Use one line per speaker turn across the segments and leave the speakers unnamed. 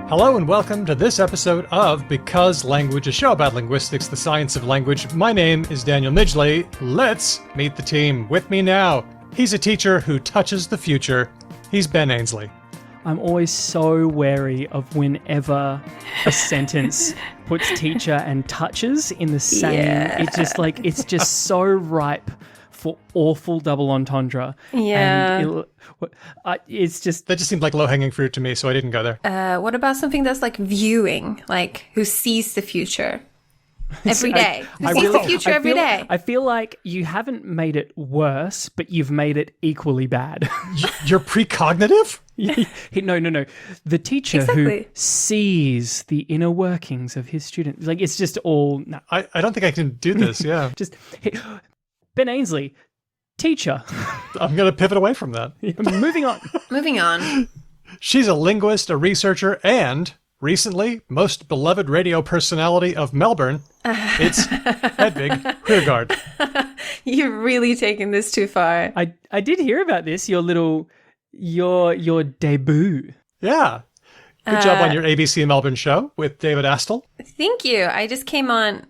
Hello and welcome to this episode of Because Language, a show about linguistics, the science of language. My name is Daniel Midgley. Let's meet the team. With me now, he's a teacher who touches the future. He's Ben Ainsley.
I'm always so wary of whenever a sentence puts teacher and touches in the same. Yeah. It's just so ripe for awful double entendre.
Yeah.
And it's just...
That just seemed like low-hanging fruit to me, so I didn't go there.
What about something that's like viewing, like who sees the future every day? Who sees the future every day?
I feel like you haven't made it worse, but you've made it equally bad.
You're precognitive?
No. The teacher who sees the inner workings of his students. Like, it's just all... No.
I don't think I can do this, yeah.
Ben Ainsley, teacher.
I'm going to pivot away from that.
Moving on.
Moving on.
She's a linguist, a researcher, and recently, most beloved radio personality of Melbourne. It's Hedvig Hurgard.
You're really taking this too far.
I did hear about this, your debut.
Yeah. Good job on your ABC Melbourne show with David Astle.
Thank you. I just came on.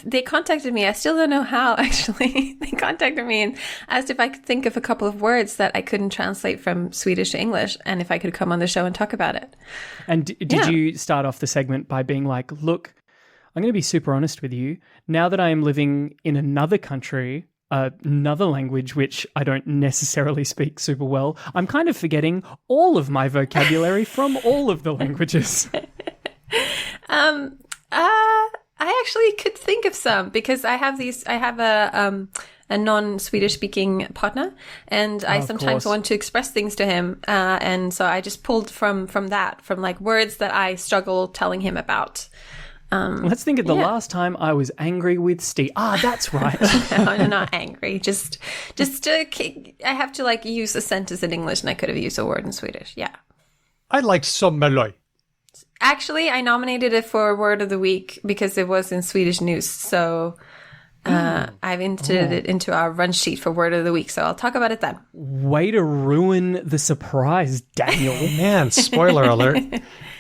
They contacted me. I still don't know how, actually. They contacted me and asked if I could think of a couple of words that I couldn't translate from Swedish to English and if I could come on the show and talk about it.
And did you start off the segment by being like, look, I'm going to be super honest with you. Now that I am living in another country, another language which I don't necessarily speak super well, I'm kind of forgetting all of my vocabulary from all of the languages.
I actually could think of some because I have a non-Swedish speaking partner and I sometimes want to express things to him. And so I just pulled from like words that I struggle telling him about.
Let's think of the last time I was angry with Steve. That's right.
No, I'm not angry. Just I have to like use a sentence in English and I could have used a word in Swedish. Yeah.
I liked sommeloj.
Actually, I nominated it for Word of the Week because it was in Swedish news. So I've entered it into our run sheet for Word of the Week. So I'll talk about it then.
Way to ruin the surprise, Daniel.
Man, spoiler alert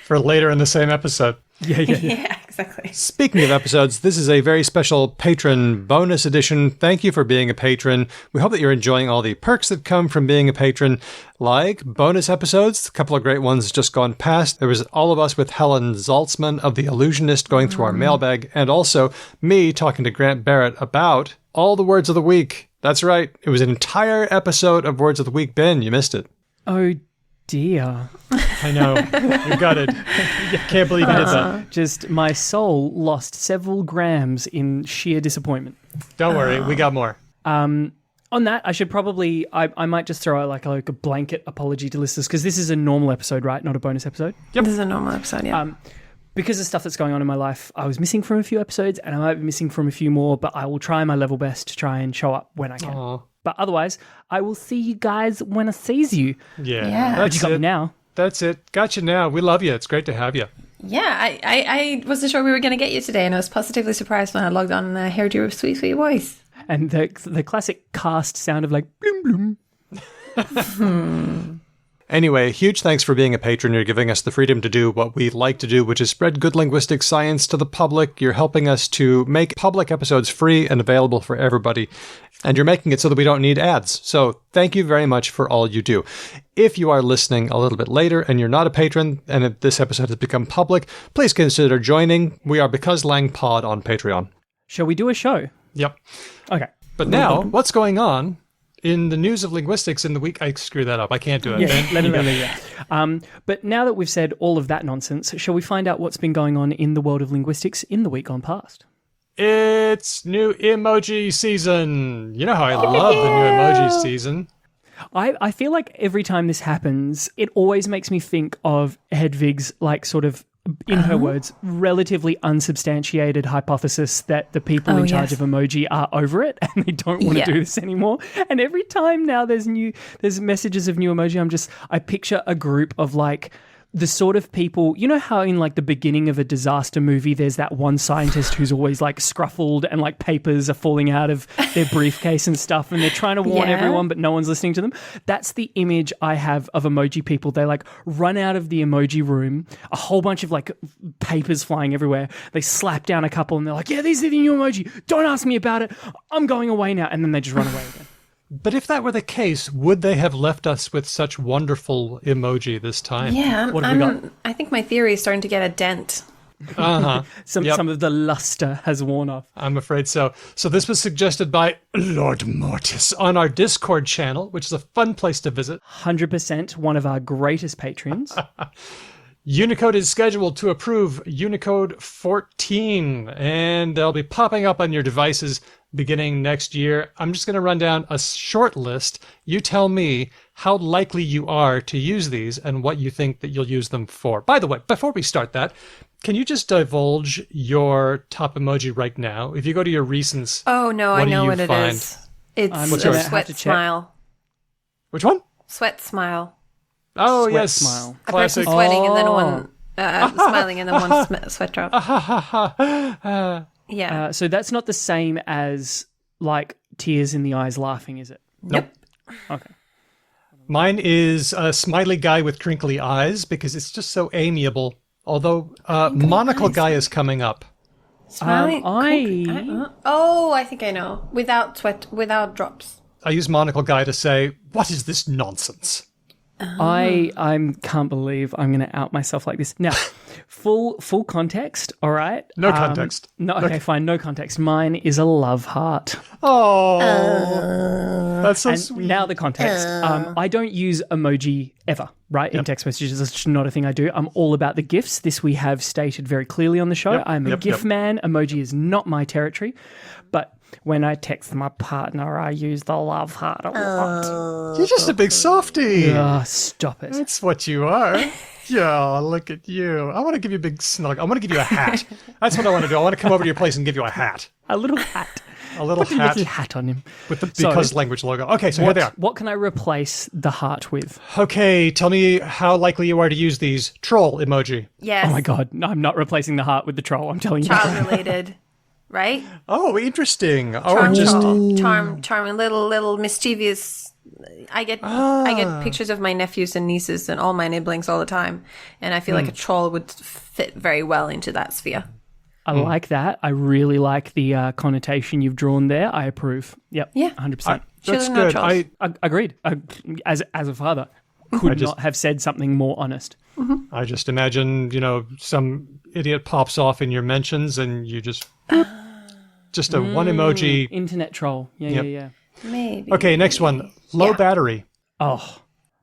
for later in the same episode.
Yeah, exactly.
Speaking of episodes, this is a very special patron bonus edition. Thank you for being a patron. We hope that you're enjoying all the perks that come from being a patron, like bonus episodes, a couple of great ones just gone past. There was all of us with Helen Zaltzman of The Illusionist going through our mailbag, and also me talking to Grant Barrett about all the words of the week. That's right. It was an entire episode of Words of the Week. Ben, you missed it.
Oh, dear.
I know. You got it. I can't believe you did that.
Just my soul lost several grams in sheer disappointment.
Don't worry. We got more.
On that, I should probably... I might just throw out like a blanket apology to listeners because this is a normal episode, right? Not a bonus episode?
Yep. This is a normal episode, yeah.
Because of stuff that's going on in my life, I was missing from a few episodes and I might be missing from a few more, but I will try my level best to try and show up when I can. Aww. But otherwise, I will see you guys when I sees you.
Yeah.
But you got me now.
That's it. Got you now. We love you. It's great to have you.
Yeah, I wasn't sure we were going to get you today, and I was positively surprised when I logged on and I heard your sweet, sweet voice.
And the classic cast sound of like, bloom, bloom.
Anyway, huge thanks for being a patron. You're giving us the freedom to do what we like to do, which is spread good linguistic science to the public. You're helping us to make public episodes free and available for everybody. And you're making it so that we don't need ads. So thank you very much for all you do. If you are listening a little bit later and you're not a patron and if this episode has become public, please consider joining. We are Because Lang Pod on Patreon.
Shall we do a show?
Yep.
Okay.
But now, what's going on in the news of linguistics in the week? I screw that up. I can't do it.
Yeah, but now that we've said all of that nonsense, shall we find out what's been going on in the world of linguistics in the week gone past?
It's new emoji season. You know how I love the new emoji season.
I feel like every time this happens, it always makes me think of Hedvig's, like, sort of, in her words, relatively unsubstantiated hypothesis that the people in charge of emoji are over it and they don't want to do this anymore. And every time now there's messages of new emoji, I picture a group of like the sort of people, you know how in like the beginning of a disaster movie, there's that one scientist who's always like scruffled and like papers are falling out of their briefcase and stuff, and they're trying to warn everyone, but no one's listening to them. That's the image I have of emoji people. They like run out of the emoji room, a whole bunch of like papers flying everywhere. They slap down a couple and they're like, yeah, these are the new emoji. Don't ask me about it. I'm going away now. And then they just run away again.
But if that were the case, would they have left us with such wonderful emoji this time?
Yeah,
What have we got?
I think my theory is starting to get a dent.
Some of the luster has worn off.
I'm afraid so. So this was suggested by Lord Mortis on our Discord channel, which is a fun place to visit.
100% one of our greatest patrons.
Unicode is scheduled to approve Unicode 14, and they'll be popping up on your devices beginning next year. I'm just going to run down a short list. You tell me how likely you are to use these and what you think that you'll use them for. By the way, before we start that, can you just divulge your top emoji right now? If you go to your recents,
Oh, no, I know what it
find?
is. It's
What's
a
yours?
sweat smile.
Which one?
Sweat smile.
Oh,
Sweat
yes.
smile.
A person
Classic.
sweating and then one smiling and then one sweat drop. Yeah.
So that's not the same as like tears in the eyes laughing, is it?
Nope.
Okay.
Mine is a smiley guy with crinkly eyes because it's just so amiable. Although monocle guy is coming up.
Smiling.
I
I think I know. Without sweat, without drops.
I use monocle guy to say, what is this nonsense?
I can't believe I'm going to out myself like this. Now, full context, all right?
No context.
No, okay, fine, no context. Mine is a love heart.
Oh, that's so
And
sweet.
now the context. I don't use emoji ever, right? In text messages, it's just not a thing I do. I'm all about the GIFs. This we have stated very clearly on the show. I'm a GIF man. Emoji is not my territory. But when I text my partner, I use the love heart a lot.
You're just a big softie.
Stop it.
That's what you are. Yeah, look at you. I want to give you a big snug. I want to give you a hat. That's what I want to do. I want to come over to your place and give you a hat.
A little hat.
A little
Put a
hat
little hat on him.
with the Because Language logo. Okay, so here they are.
What can I replace the heart with?
Okay, tell me how likely you are to use these. Troll emoji.
Yes.
Oh my god, no, I'm not replacing the heart with the troll, I'm telling you.
Child related. Right?
Oh, interesting.
Charm, little mischievous. I get pictures of my nephews and nieces and all my nibblings all the time, and I feel like a troll would fit very well into that sphere.
I like that. I really like the connotation you've drawn there. I approve. Yep.
Yeah.
100%.
That's
Children are
good.
trolls.
Agreed. As a father, could not have said something more honest.
I just imagine, some idiot pops off in your mentions and you just a one emoji.
Internet troll. Yeah.
Maybe.
Okay, next one. Low battery.
Oh,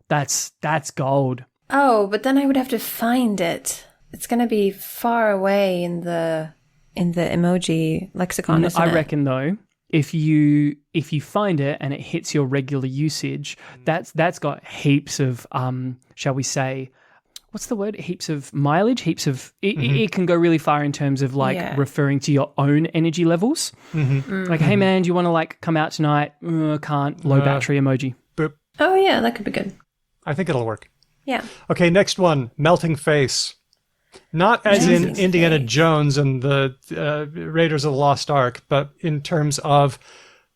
that's gold.
Oh, but then I would have to find it. It's going to be far away in the emoji lexicon, isn't
I
it?
reckon though, if you find it and it hits your regular usage, that's got heaps of shall we say, what's the word? Heaps of mileage, it can go really far in terms of like referring to your own energy levels. Like, hey man, do you want to like come out tonight? Can't. Low battery emoji.
Boop.
Oh, yeah, that could be good.
I think it'll work.
Yeah.
Okay, next one. Melting face. Not as in
Melting
Indiana
face.
Jones and the Raiders of the Lost Ark, but in terms of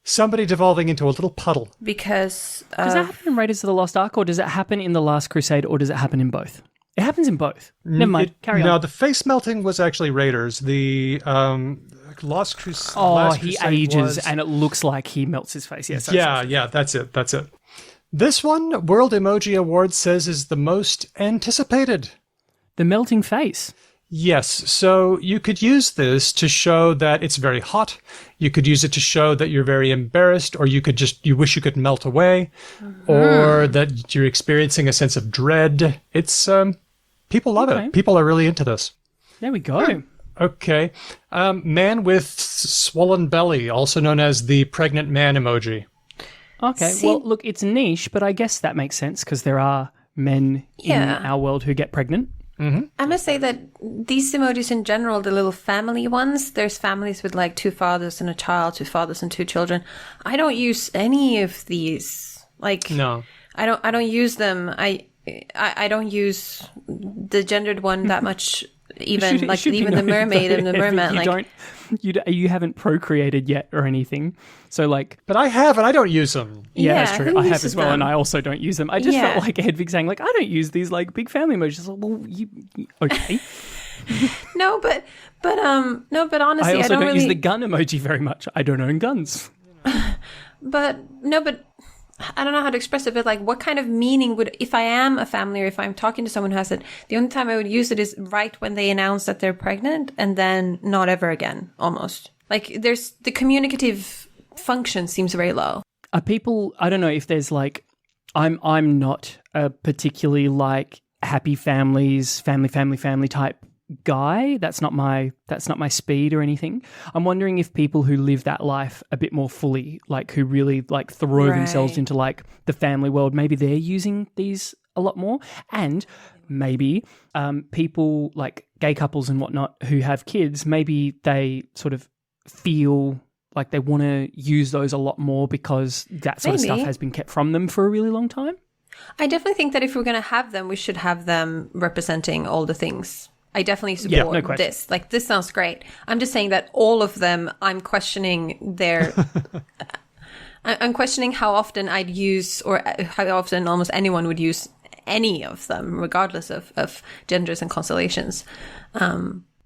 somebody devolving into a little puddle.
Because
Does that happen in Raiders of the Lost Ark, or does it happen in The Last Crusade, or does it happen in both? It happens in both. Never mind. Carry on.
No, the face melting was actually Raiders. The Lost Crusade.
Oh, he ages and it looks like he melts his face. Yes.
Yeah, that's it. This one, World Emoji Award says, is the most anticipated.
The melting face.
Yes, so you could use this to show that it's very hot. You could use it to show that you're very embarrassed, or you wish you could melt away, or that you're experiencing a sense of dread. It's, people love it. People are really into this.
There we go.
Okay. Man with swollen belly, also known as the pregnant man emoji.
Okay, well, look, it's niche, but I guess that makes sense because there are men in our world who get pregnant.
I must say that these emojis in general, the little family ones, there's families with like 2 fathers and a child, 2 fathers and 2 children. I don't use any of these. Like,
No.
I don't use them. I don't use the gendered one that much. Even
even
the mermaid and the merman.
You haven't procreated yet or anything. So like,
but I have, and I don't use them.
Yeah, that's true. I have as well,
them?
and I also don't use them. I just felt like Hedvig saying like, I don't use these like big family emojis. Like, well, you okay?
No, but honestly,
I also don't
really
use the gun emoji very much. I don't own guns.
But I don't know how to express it, but like what kind of meaning would, if I am a family or if I'm talking to someone who has it, the only time I would use it is right when they announce that they're pregnant and then not ever again, almost. Like there's the communicative function seems very low.
Are people, I don't know if there's like, I'm not a particularly like happy families, family type guy. That's not my speed or anything. I'm wondering if people who live that life a bit more fully, like who really like throw themselves into like the family world, maybe they're using these a lot more. And maybe people like gay couples and whatnot who have kids, maybe they sort of feel like they want to use those a lot more because that sort of stuff has been kept from them for a really long time.
I definitely think that if we're going to have them, we should have them representing all the things. I definitely support this. Like, this sounds great. I'm just saying that all of them, I'm questioning their... I'm questioning how often I'd use, or how often almost anyone would use any of them, regardless of genders and constellations.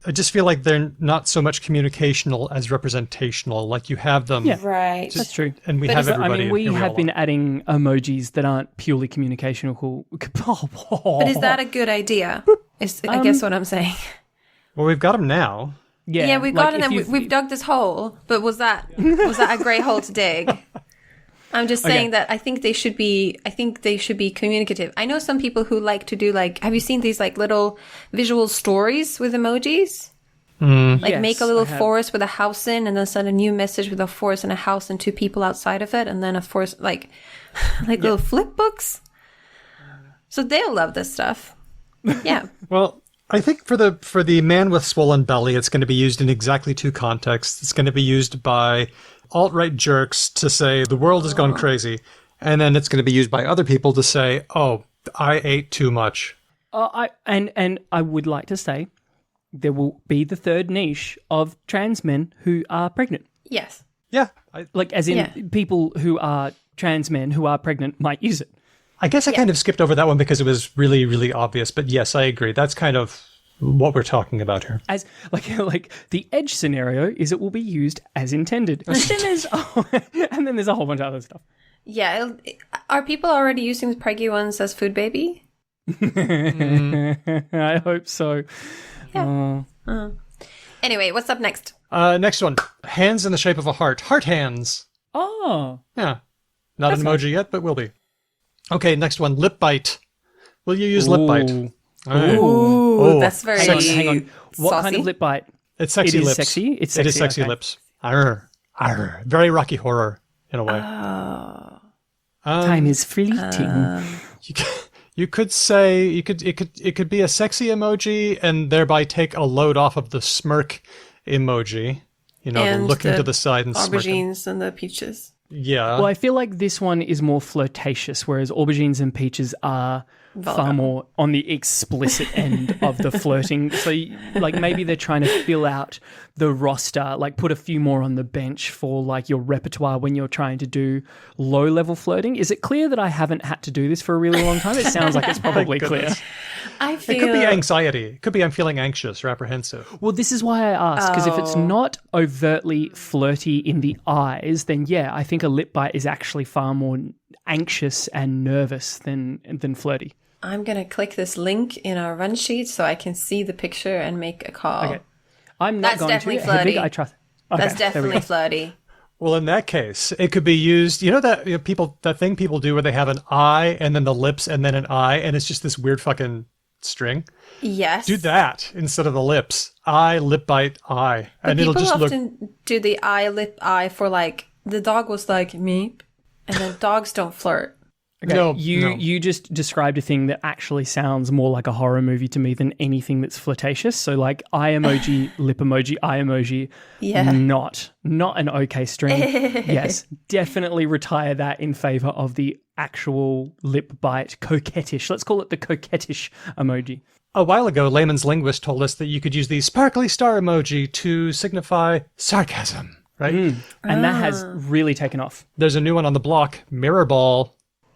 I just feel like they're not so much communicational as representational. Like you have them.
Yeah,
right.
That's true.
And we have everybody.
I mean, we have been adding emojis that aren't purely communicational.
But is that a good idea? Is I guess what I'm saying.
Well, we've got them now.
Yeah, we've got them. We've dug this hole. But was that a great hole to dig? I'm just saying that I think they should be communicative. I know some people who like to do like, have you seen these like little visual stories with emojis? Like yes, make a little forest with a house in and then send a new message with a forest and a house and two people outside of it. And then a forest, like little flip books. So they'll love this stuff. Yeah.
Well, I think for the man with swollen belly, it's going to be used in exactly two contexts. It's going to be used by alt-right jerks to say the world has gone crazy, and then it's going to be used by other people to say, "Oh, I ate too much."
And I would like to say there will be the third niche of trans men who are pregnant.
Yes.
Yeah.
People who are trans men who are pregnant might use it.
I guess I kind of skipped over that one because it was really, really obvious. But yes, I agree. That's kind of what we're talking about here.
As like the edge scenario is it will be used as intended. And then there's a whole bunch of other stuff.
Yeah. Are people already using the preggy ones as food baby?
I hope so.
Yeah. Anyway, what's up next?
Next one. Hands in the shape of a heart. Heart hands.
Oh.
Yeah. Not an emoji yet, but will be. Okay, next one. Lip bite. Will you use lip bite?
Ooh, that's very
hang on. What
saucy?
kind of lip bite?
It's sexy lips.
Sexy? It's sexy.
It is sexy lips. Arr, arr. Very Rocky Horror in a way.
Time is fleeting.
You could say it could be a sexy emoji and thereby take a load off of the smirk emoji. You know,
and
looking to the side and
aubergines
smirking.
and the peaches.
Yeah.
Well, I feel like this one is more flirtatious, whereas aubergines and peaches are far more on the explicit end of the flirting. So, like, maybe they're trying to fill out the roster, like put a few more on the bench for, like, your repertoire when you're trying to do low-level flirting. Is it clear that I haven't had to do this for a really long time? It sounds like it's probably clear.
It could be anxiety. It could be I'm feeling anxious or apprehensive.
Well, this is why I asked, because if it's not overtly flirty in the eyes, then yeah, I think a lip bite is actually far more anxious and nervous than flirty.
I'm going to click this link in our run sheet so I can see the picture and make a call.
Okay. I'm not going
definitely
to.
Flirty.
Hedvig, I trust. Okay,
that's definitely flirty.
Well, in that case, it could be used. You know that that thing people do where they have an eye and then the lips and then an eye, and it's just this weird fucking string.
Yes.
Do that instead of the lips. Eye, lip bite, eye,
but
and it'll just look.
People often do the eye, lip, eye for like the dog was like meep, and then dogs don't flirt.
Okay,
No,
you just described a thing that actually sounds more like a horror movie to me than anything that's flirtatious. So like eye emoji, lip emoji, eye emoji, not an okay string. Yes, definitely retire that in favor of the actual lip bite, coquettish. Let's call it the coquettish emoji.
A while ago, Layman's Linguist told us that you could use the sparkly star emoji to signify sarcasm, right?
And that has really taken off.
There's a new one on the block, mirror ball.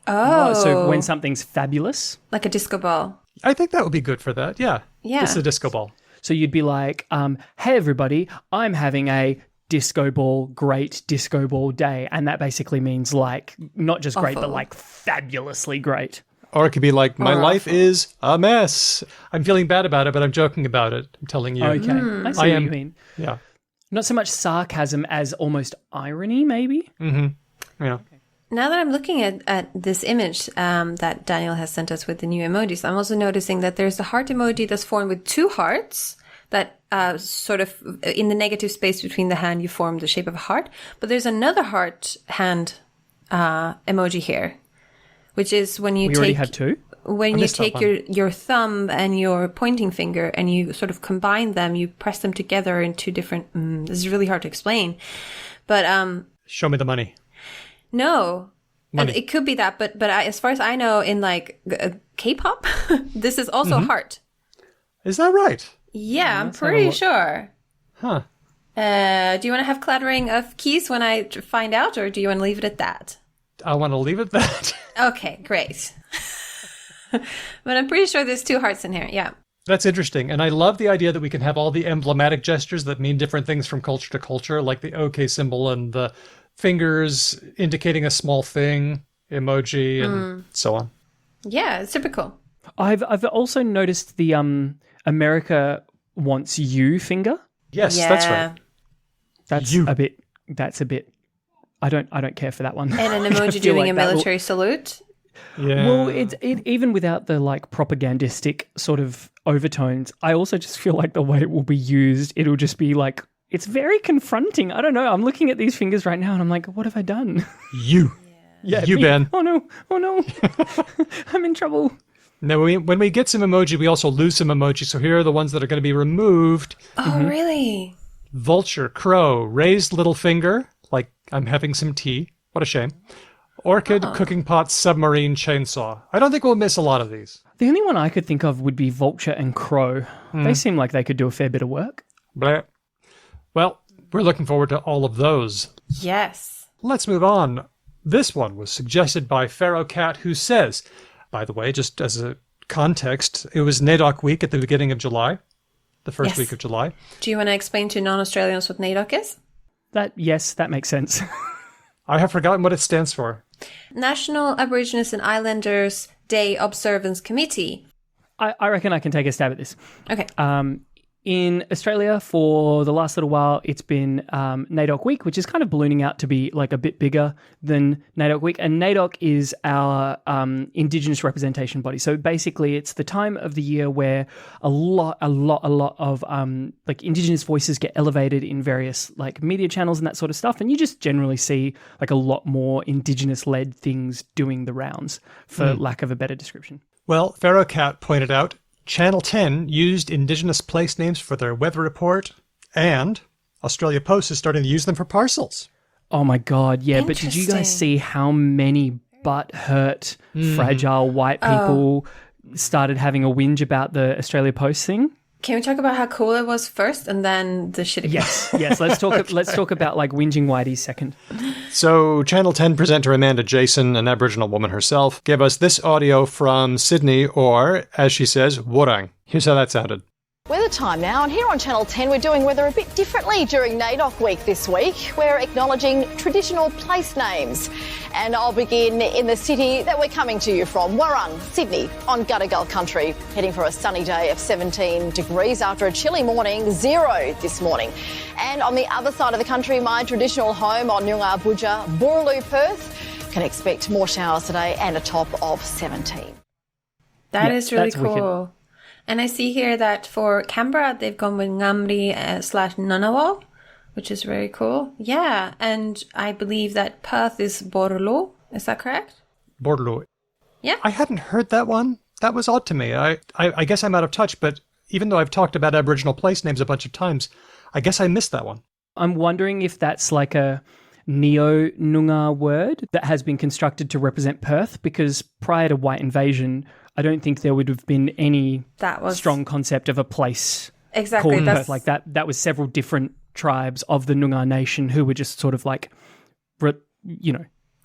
Oh.
So when something's fabulous.
Like a disco ball.
I think that would be good for that, yeah.
Yeah.
It's a disco ball.
So you'd be like, hey, everybody, I'm having a great disco ball day. And that basically means like, not just great, but like fabulously great.
Or it could be like, my life is a mess. I'm feeling bad about it, but I'm joking about it. I'm telling you.
Okay, I see what you mean.
Yeah.
Not so much sarcasm as almost irony, maybe?
Mm-hmm. Yeah.
Now that I'm looking at this image that Daniel has sent us with the new emojis, I'm also noticing that there's a heart emoji that's formed with two hearts that sort of in the negative space between the hand, you form the shape of a heart. But there's another heart hand emoji here, which is when you
already have two?
When you take your thumb and your pointing finger and you sort of combine them, you press them together in two different... this is really hard to explain. But...
Show me the money.
No,
Money.
It could be that, but as far as I know, in like K-pop, this is also a heart.
Is that right?
Yeah, I'm pretty sure.
Huh.
Do you want to have clattering of keys when I find out, or do you want to leave it at that?
I want to leave it that.
Okay, great. But I'm pretty sure there's two hearts in here. Yeah.
That's interesting. And I love the idea that we can have all the emblematic gestures that mean different things from culture to culture, like the OK symbol and the fingers indicating a small thing, emoji, and so on.
Yeah, it's super cool.
I've also noticed the America wants you finger.
Yes, that's right.
That's a bit I don't care for that one.
And an emoji doing a military salute.
Yeah.
Well, it even without the like propagandistic sort of overtones, I also just feel like the way it will be used, it'll just be like, it's very confronting. I don't know. I'm looking at these fingers right now and I'm like, what have I done?
You.
Yeah,
you,
me.
Ben.
Oh no. I'm in trouble.
Now, when we get some emoji, we also lose some emoji. So here are the ones that are going to be removed.
Oh, really?
Vulture, crow, raised little finger, like I'm having some tea. What a shame. Orchid, cooking pot, submarine, chainsaw. I don't think we'll miss a lot of these.
The only one I could think of would be vulture and crow. They seem like they could do a fair bit of work.
Blah. Well, we're looking forward to all of those.
Yes.
Let's move on. This one was suggested by Pharaoh Cat, who says, by the way, just as a context, it was NAIDOC week at the beginning of July, the first week of July.
Do you want to explain to non-Australians what NAIDOC is?
Yes, that makes sense.
I have forgotten what it stands for.
National Aborigines and Islanders Day Observance Committee.
I reckon I can take a stab at this.
Okay.
In Australia, for the last little while, it's been NAIDOC Week, which is kind of ballooning out to be like a bit bigger than NAIDOC Week. And NAIDOC is our Indigenous representation body. So basically, it's the time of the year where a lot of like Indigenous voices get elevated in various like media channels and that sort of stuff. And you just generally see like a lot more Indigenous-led things doing the rounds, for lack of a better description.
Well, Pharaoh Cat pointed out, Channel 10 used Indigenous place names for their weather report, and Australia Post is starting to use them for parcels.
Oh my God, yeah. But did you guys see how many butt-hurt, fragile white people started having a whinge about the Australia Post thing?
Can we talk about how cool it was first and then the shit?
Yes. Let's talk about like whinging whiteys second.
So Channel 10 presenter Amanda Jason, an Aboriginal woman herself, gave us this audio from Sydney, or, as she says, Wurrung. Here's how that sounded.
Weather time now, and here on Channel 10 we're doing weather a bit differently during NAIDOC week this week. We're acknowledging traditional place names, and I'll begin in the city that we're coming to you from, Wurrung, Sydney, on Gadigal country, heading for a sunny day of 17 degrees after a chilly morning, 0 this morning. And on the other side of the country, my traditional home on Noongar Budja, Boorloo, Perth, can expect more showers today and a top of 17.
That is really cool.
Wicked.
And I see here that for Canberra, they've gone with Ngamri / Ngunnawal, which is very cool. Yeah, and I believe that Perth is Boorloo. Is that correct?
Boorloo.
Yeah.
I hadn't heard that one. That was odd to me. I guess I'm out of touch, but even though I've talked about Aboriginal place names a bunch of times, I guess I missed that one.
I'm wondering if that's like a Neo-Noongar word that has been constructed to represent Perth, because prior to white invasion, I don't think there would have been any strong concept of a place called Perth like that. That was several different tribes of the Noongar nation who were just sort of like,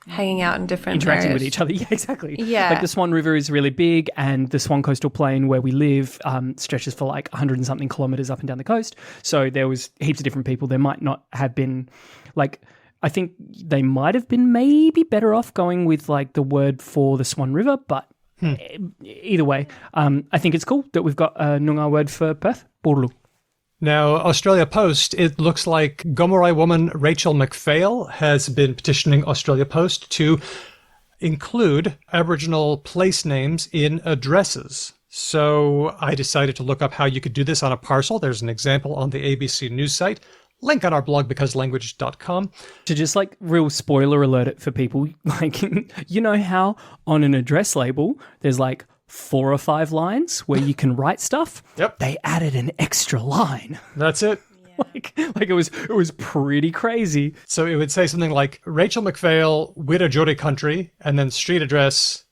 hanging out in different
interacting
areas
with each other. Yeah, exactly.
Yeah.
Like the Swan River is really big, and the Swan Coastal Plain where we live stretches for like 100 and something kilometres up and down the coast. So there was heaps of different people. There might not have been like, I think they might have been maybe better off going with like the word for the Swan River, but either way, I think it's cool that we've got a Noongar word for Perth, Borlu.
Now, Australia Post, it looks like Gomeroi woman Rachel McPhail has been petitioning Australia Post to include Aboriginal place names in addresses. So I decided to look up how you could do this on a parcel. There's an example on the ABC News site. Link on our blog, becauselanguage.com.
To just like real spoiler alert it for people, like, you know how on an address label there's like 4 or 5 lines where you can write stuff?
Yep.
They added an extra line.
That's it.
Like it was pretty crazy.
So it would say something like Rachel McPhail, Wiradjuri country, and then street address,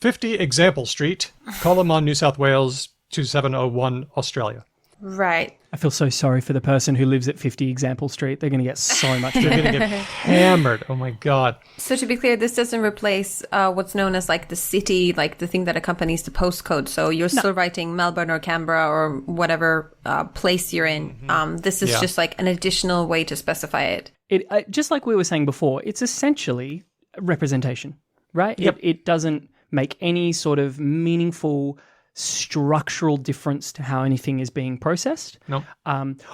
50 Example Street, Collimon, New South Wales, 2701, Australia.
Right.
I feel so sorry for the person who lives at 50 Example Street. They're going to get so much.
They're going to get hammered. Oh my God.
So to be clear, this doesn't replace what's known as like the city, like the thing that accompanies the postcode. So you're still writing Melbourne or Canberra or whatever place you're in. This is just like an additional way to specify it.
Just like we were saying before, it's essentially representation, right?
Yep.
It doesn't make any sort of meaningful structural difference to how anything is being processed.
No.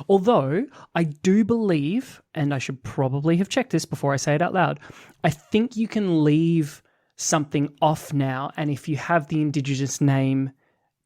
Although I do believe, and I should probably have checked this before I say it out loud, I think you can leave something off now, and if you have the Indigenous name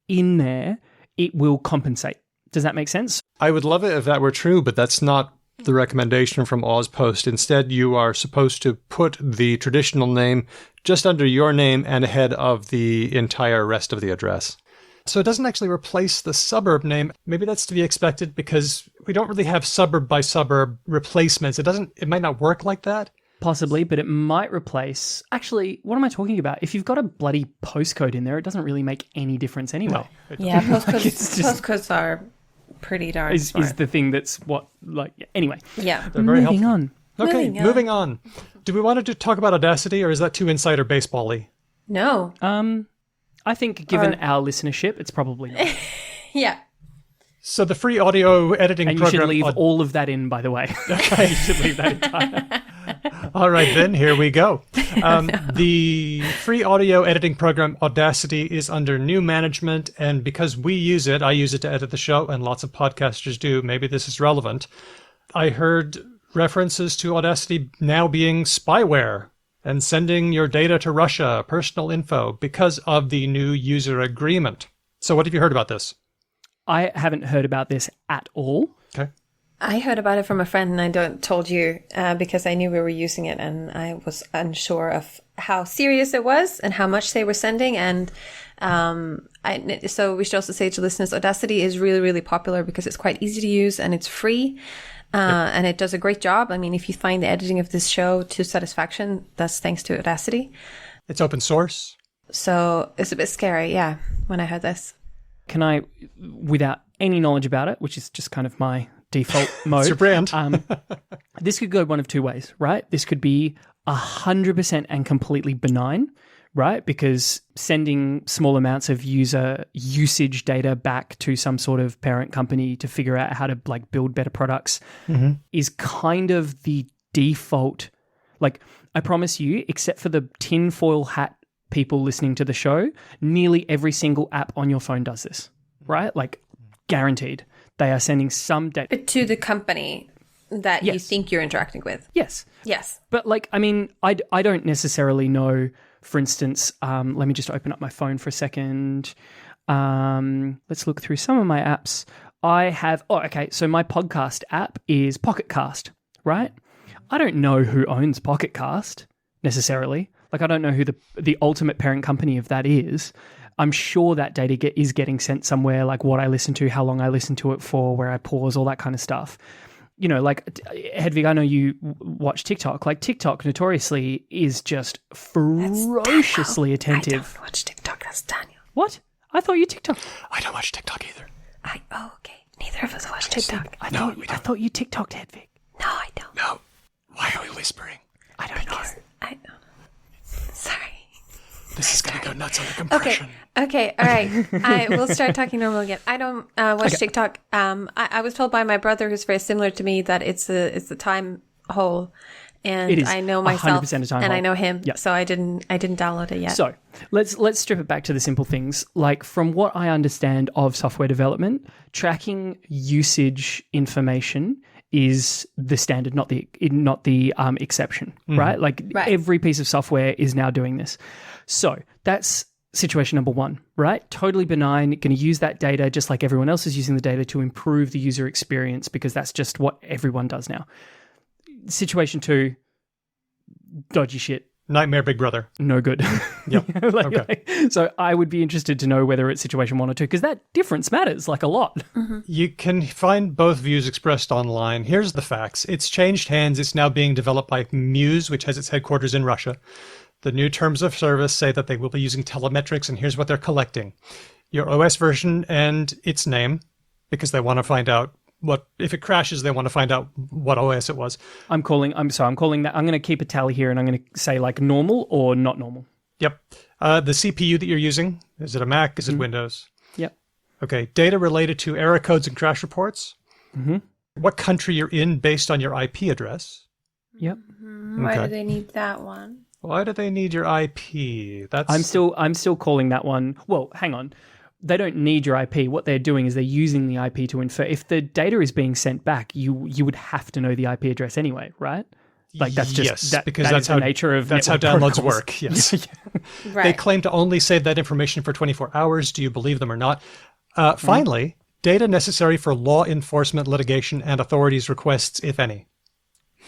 in there, it will compensate. Does that make sense?
I would love it if that were true, but that's not the recommendation from AusPost. Instead, you are supposed to put the traditional name just under your name and ahead of the entire rest of the address. So it doesn't actually replace the suburb name. Maybe that's to be expected because we don't really have suburb by suburb replacements. It might not work like that.
Possibly, but it might replace... Actually, what am I talking about? If you've got a bloody postcode in there, it doesn't really make any difference anyway.
No,
yeah, postcodes are pretty darn smart.
Is the thing that's what... Anyway.
Yeah.
They're very
Moving
helpful.
on.
Okay, moving on. Do we want to talk about Audacity, or is that too insider baseball-y?
No.
I think given our listenership, it's probably not.
Yeah.
So the free audio editing
and
program...
you should leave all of that in, by the way. Okay. You should leave that entire...
All right, then, here we go. The free audio editing program Audacity is under new management, and because we use it, I use it to edit the show, and lots of podcasters do. Maybe this is relevant. I heard references to Audacity now being spyware and sending your data to Russia, personal info, because of the new user agreement. So what have you heard about this?
I haven't heard about this at all.
Okay.
I heard about it from a friend, and I told you because I knew we were using it, and I was unsure of how serious it was and how much they were sending. And so we should also say to listeners, Audacity is really, really popular because it's quite easy to use and it's free. And it does a great job. I mean, if you find the editing of this show to satisfaction, that's thanks to Audacity.
It's open source.
So it's a bit scary, yeah, when I heard this.
Can I, without any knowledge about it, which is just kind of my default mode.
It's your brand.
This could go one of two ways, right? This could be 100% and completely benign, right? Because sending small amounts of user usage data back to some sort of parent company to figure out how to like build better products is kind of the default. Like, I promise you, except for the tinfoil hat people listening to the show, nearly every single app on your phone does this, right? Like, guaranteed. They are sending some data.
But to the company that you think you're interacting with.
Yes.
Yes.
But like, I mean, I don't necessarily know, for instance, let me just open up my phone for a second. Let's look through some of my apps. I have, so my podcast app is Pocket Cast, right? I don't know who owns Pocket Cast necessarily. Like, I don't know who the ultimate parent company of that is. I'm sure that data is getting sent somewhere, like what I listen to, how long I listen to it for, where I pause, all that kind of stuff. You know, like, Hedvig, I know you watch TikTok. Like, TikTok notoriously is just ferociously attentive.
I don't watch TikTok. That's Daniel.
What? I thought you TikTok.
I don't watch TikTok either.
Okay. Neither of us watch TikTok.
I thought you TikToked, Hedvig.
No, I don't.
No. Why are we whispering?
I don't know.
I don't know. Sorry.
This is going to go nuts on the compression.
Okay, all right. I will start talking normal again. I don't watch TikTok. I was told by my brother, who's very similar to me, that it's a time hole, and
It is
I know myself
100% a time
and
hole.
I know him,
Yep.
so I didn't download it yet.
So let's strip it back to the simple things. Like, from what I understand of software development, tracking usage information is the standard, not the exception, right? Like, every piece of software is now doing this. So that's situation number one, right? Totally benign. Going to use that data just like everyone else is using the data to improve the user experience, because that's just what everyone does now. Situation two, dodgy shit.
Nightmare Big Brother.
No good.
Yep. Okay.
So I would be interested to know whether it's situation 1 or 2, because that difference matters like a lot.
You can find both views expressed online. Here's the facts. It's changed hands. It's now being developed by Muse, which has its headquarters in Russia. The new terms of service say that they will be using telemetrics, and here's what they're collecting. Your OS version and its name, because they want to find out if it crashes, they want to find out what OS it was.
I'm calling that. I'm going to keep a tally here, and I'm going to say like normal or not normal.
Yep. The CPU that you're using, is it a Mac? Is it Windows?
Yep.
Okay. Data related to error codes and crash reports. What country you're in based on your IP address.
Yep.
Why do they need that one?
Why do they need your IP?
I'm still calling that one. Well, hang on. They don't need your IP. What they're doing is they're using the IP to infer. If the data is being sent back, you would have to know the IP address anyway, right? Like, that's just
because
that's the nature of
that's how
network
downloads
protocols.
work. Yes.
Right.
They claim to only save that information for 24 hours. Do you believe them or not? Finally, data necessary for law enforcement, litigation, and authorities' requests, if any.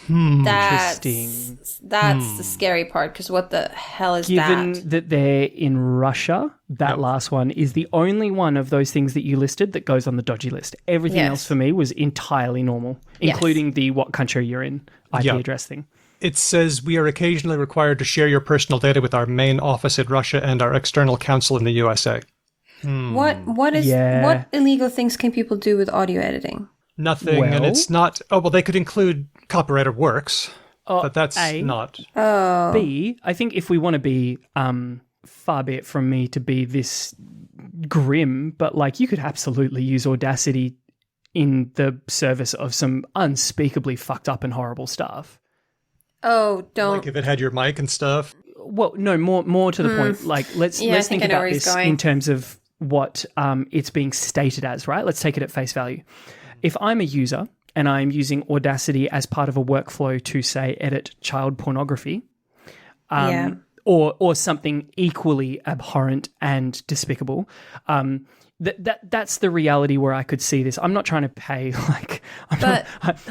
Interesting.
That's the scary part, because what the hell is
Given
that?
that they're in Russia, that last one is the only one of those things that you listed that goes on the dodgy list. Everything else for me was entirely normal, including the what country you're in IP address thing.
It says we are occasionally required to share your personal data with our main office in Russia and our external counsel in the USA.
What illegal things can people do with audio editing?
Nothing, and it's not... Oh, well, they could include copyrighted works, but that's not...
B, I think if we want to be, far be it from me to be this grim, but like, you could absolutely use Audacity in the service of some unspeakably fucked up and horrible stuff.
Oh, don't...
Like if it had your mic and stuff?
Well, no, more to the point. Like, let's think about this in terms of what it's being stated as, right? Let's take it at face value. If I'm a user and I'm using Audacity as part of a workflow to, say, edit child pornography, or something equally abhorrent and despicable, that's the reality where I could see this. I'm not trying to pay, like, I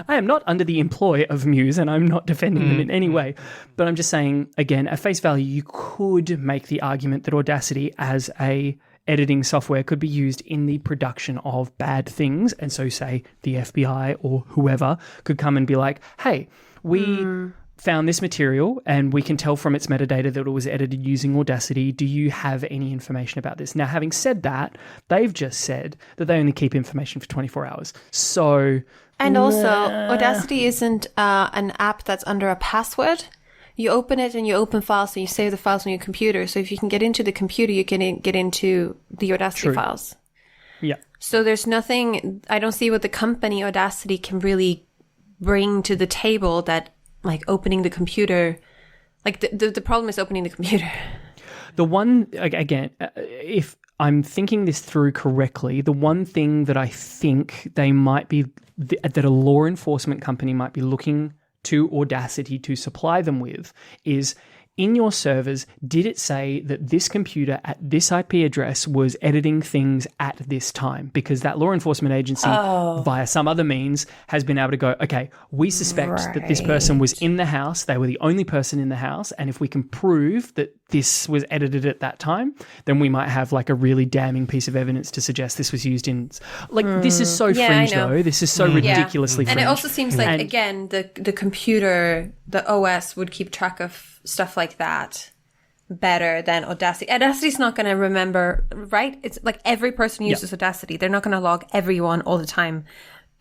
am not under the employ of Muse, and I'm not defending them in any way. But I'm just saying, again, at face value, you could make the argument that Audacity as a editing software could be used in the production of bad things. And so, say, the FBI or whoever could come and be like, hey, we found this material and we can tell from its metadata that it was edited using Audacity. Do you have any information about this? Now, having said that, they've just said that they only keep information for 24 hours. So...
And also, Audacity isn't an app that's under a password. You open it and you open files and you save the files on your computer. So if you can get into the computer, you can get into the Audacity files.
Yeah.
So there's nothing, I don't see what the company Audacity can really bring to the table that, like, opening the computer, like the problem is opening the computer.
The one, again, if I'm thinking this through correctly, the one thing that I think they might be, that a law enforcement company might be looking to Audacity to supply them with is in your servers, did it say that this computer at this IP address was editing things at this time? Because that law enforcement agency, via some other means, has been able to go, okay, we suspect that this person was in the house, they were the only person in the house, and if we can prove that this was edited at that time, then we might have like a really damning piece of evidence to suggest this was used in... Like, this is so fringe, though. This is so ridiculously fringe.
And it also seems like, again, the computer, the OS would keep track of stuff like that better than Audacity. Audacity's not going to remember, right? It's like every person uses Audacity. They're not going to log everyone all the time.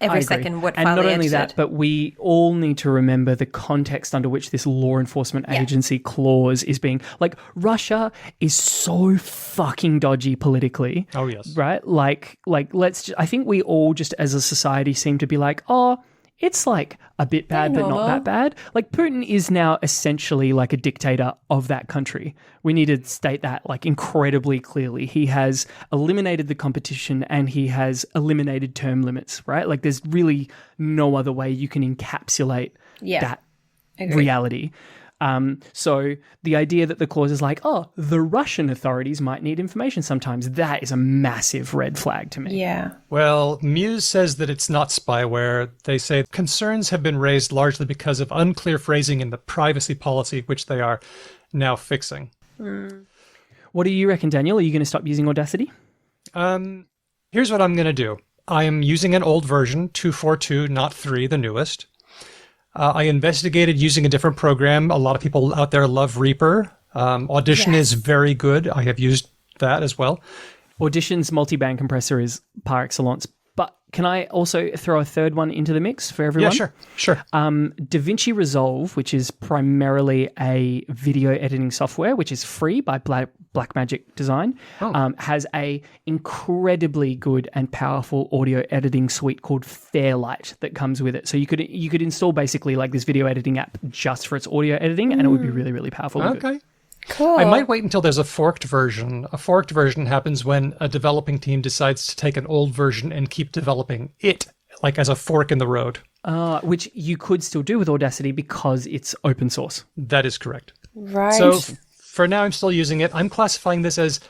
Every second what file
and not
they
only
edited.
that, but we all need to remember the context under which this law enforcement agency clause is being... Like, Russia is so fucking dodgy politically.
Oh, yes.
Right? Like I think we all just as a society seem to be like, oh, it's like a bit bad, but not that bad. Like, Putin is now essentially like a dictator of that country. We need to state that like incredibly clearly. He has eliminated the competition and he has eliminated term limits, right? Like, there's really no other way you can encapsulate that reality. So the idea that the clause is like, oh, the Russian authorities might need information sometimes, that is a massive red flag to me.
Yeah.
Well, Muse says that it's not spyware. They say concerns have been raised largely because of unclear phrasing in the privacy policy, which they are now fixing.
What do you reckon, Daniel? Are you going to stop using Audacity?
Here's what I'm going to do. I am using an old version, 2.4.2, not 3, the newest. I investigated using a different program. A lot of people out there love Reaper. Audition is very good. I have used that as well.
Audition's multi-band compressor is par excellence. But can I also throw a third one into the mix for everyone?
Yeah, sure.
DaVinci Resolve, which is primarily a video editing software, which is free by Blackmagic Design, has a incredibly good and powerful audio editing suite called Fairlight that comes with it. So you could install basically like this video editing app just for its audio editing, and it would be really, really powerful.
Okay.
Cool.
I might wait until there's a forked version. A forked version happens when a developing team decides to take an old version and keep developing it, like as a fork in the road.
Which you could still do with Audacity because it's open source.
That is correct.
Right.
So for now, I'm still using it. I'm classifying this as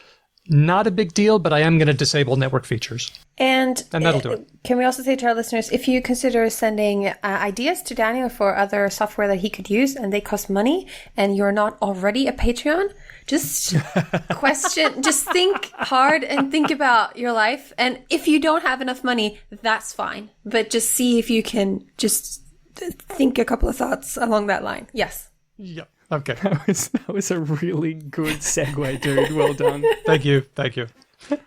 not a big deal, but I am going to disable network features.
And
that'll do it.
Can we also say to our listeners, if you consider sending ideas to Daniel for other software that he could use and they cost money and you're not already a Patreon, just just think hard and think about your life. And if you don't have enough money, that's fine. But just see if you can just think a couple of thoughts along that line. Yes.
Yeah. Okay.
That was a really good segue, dude. Well done.
Thank you.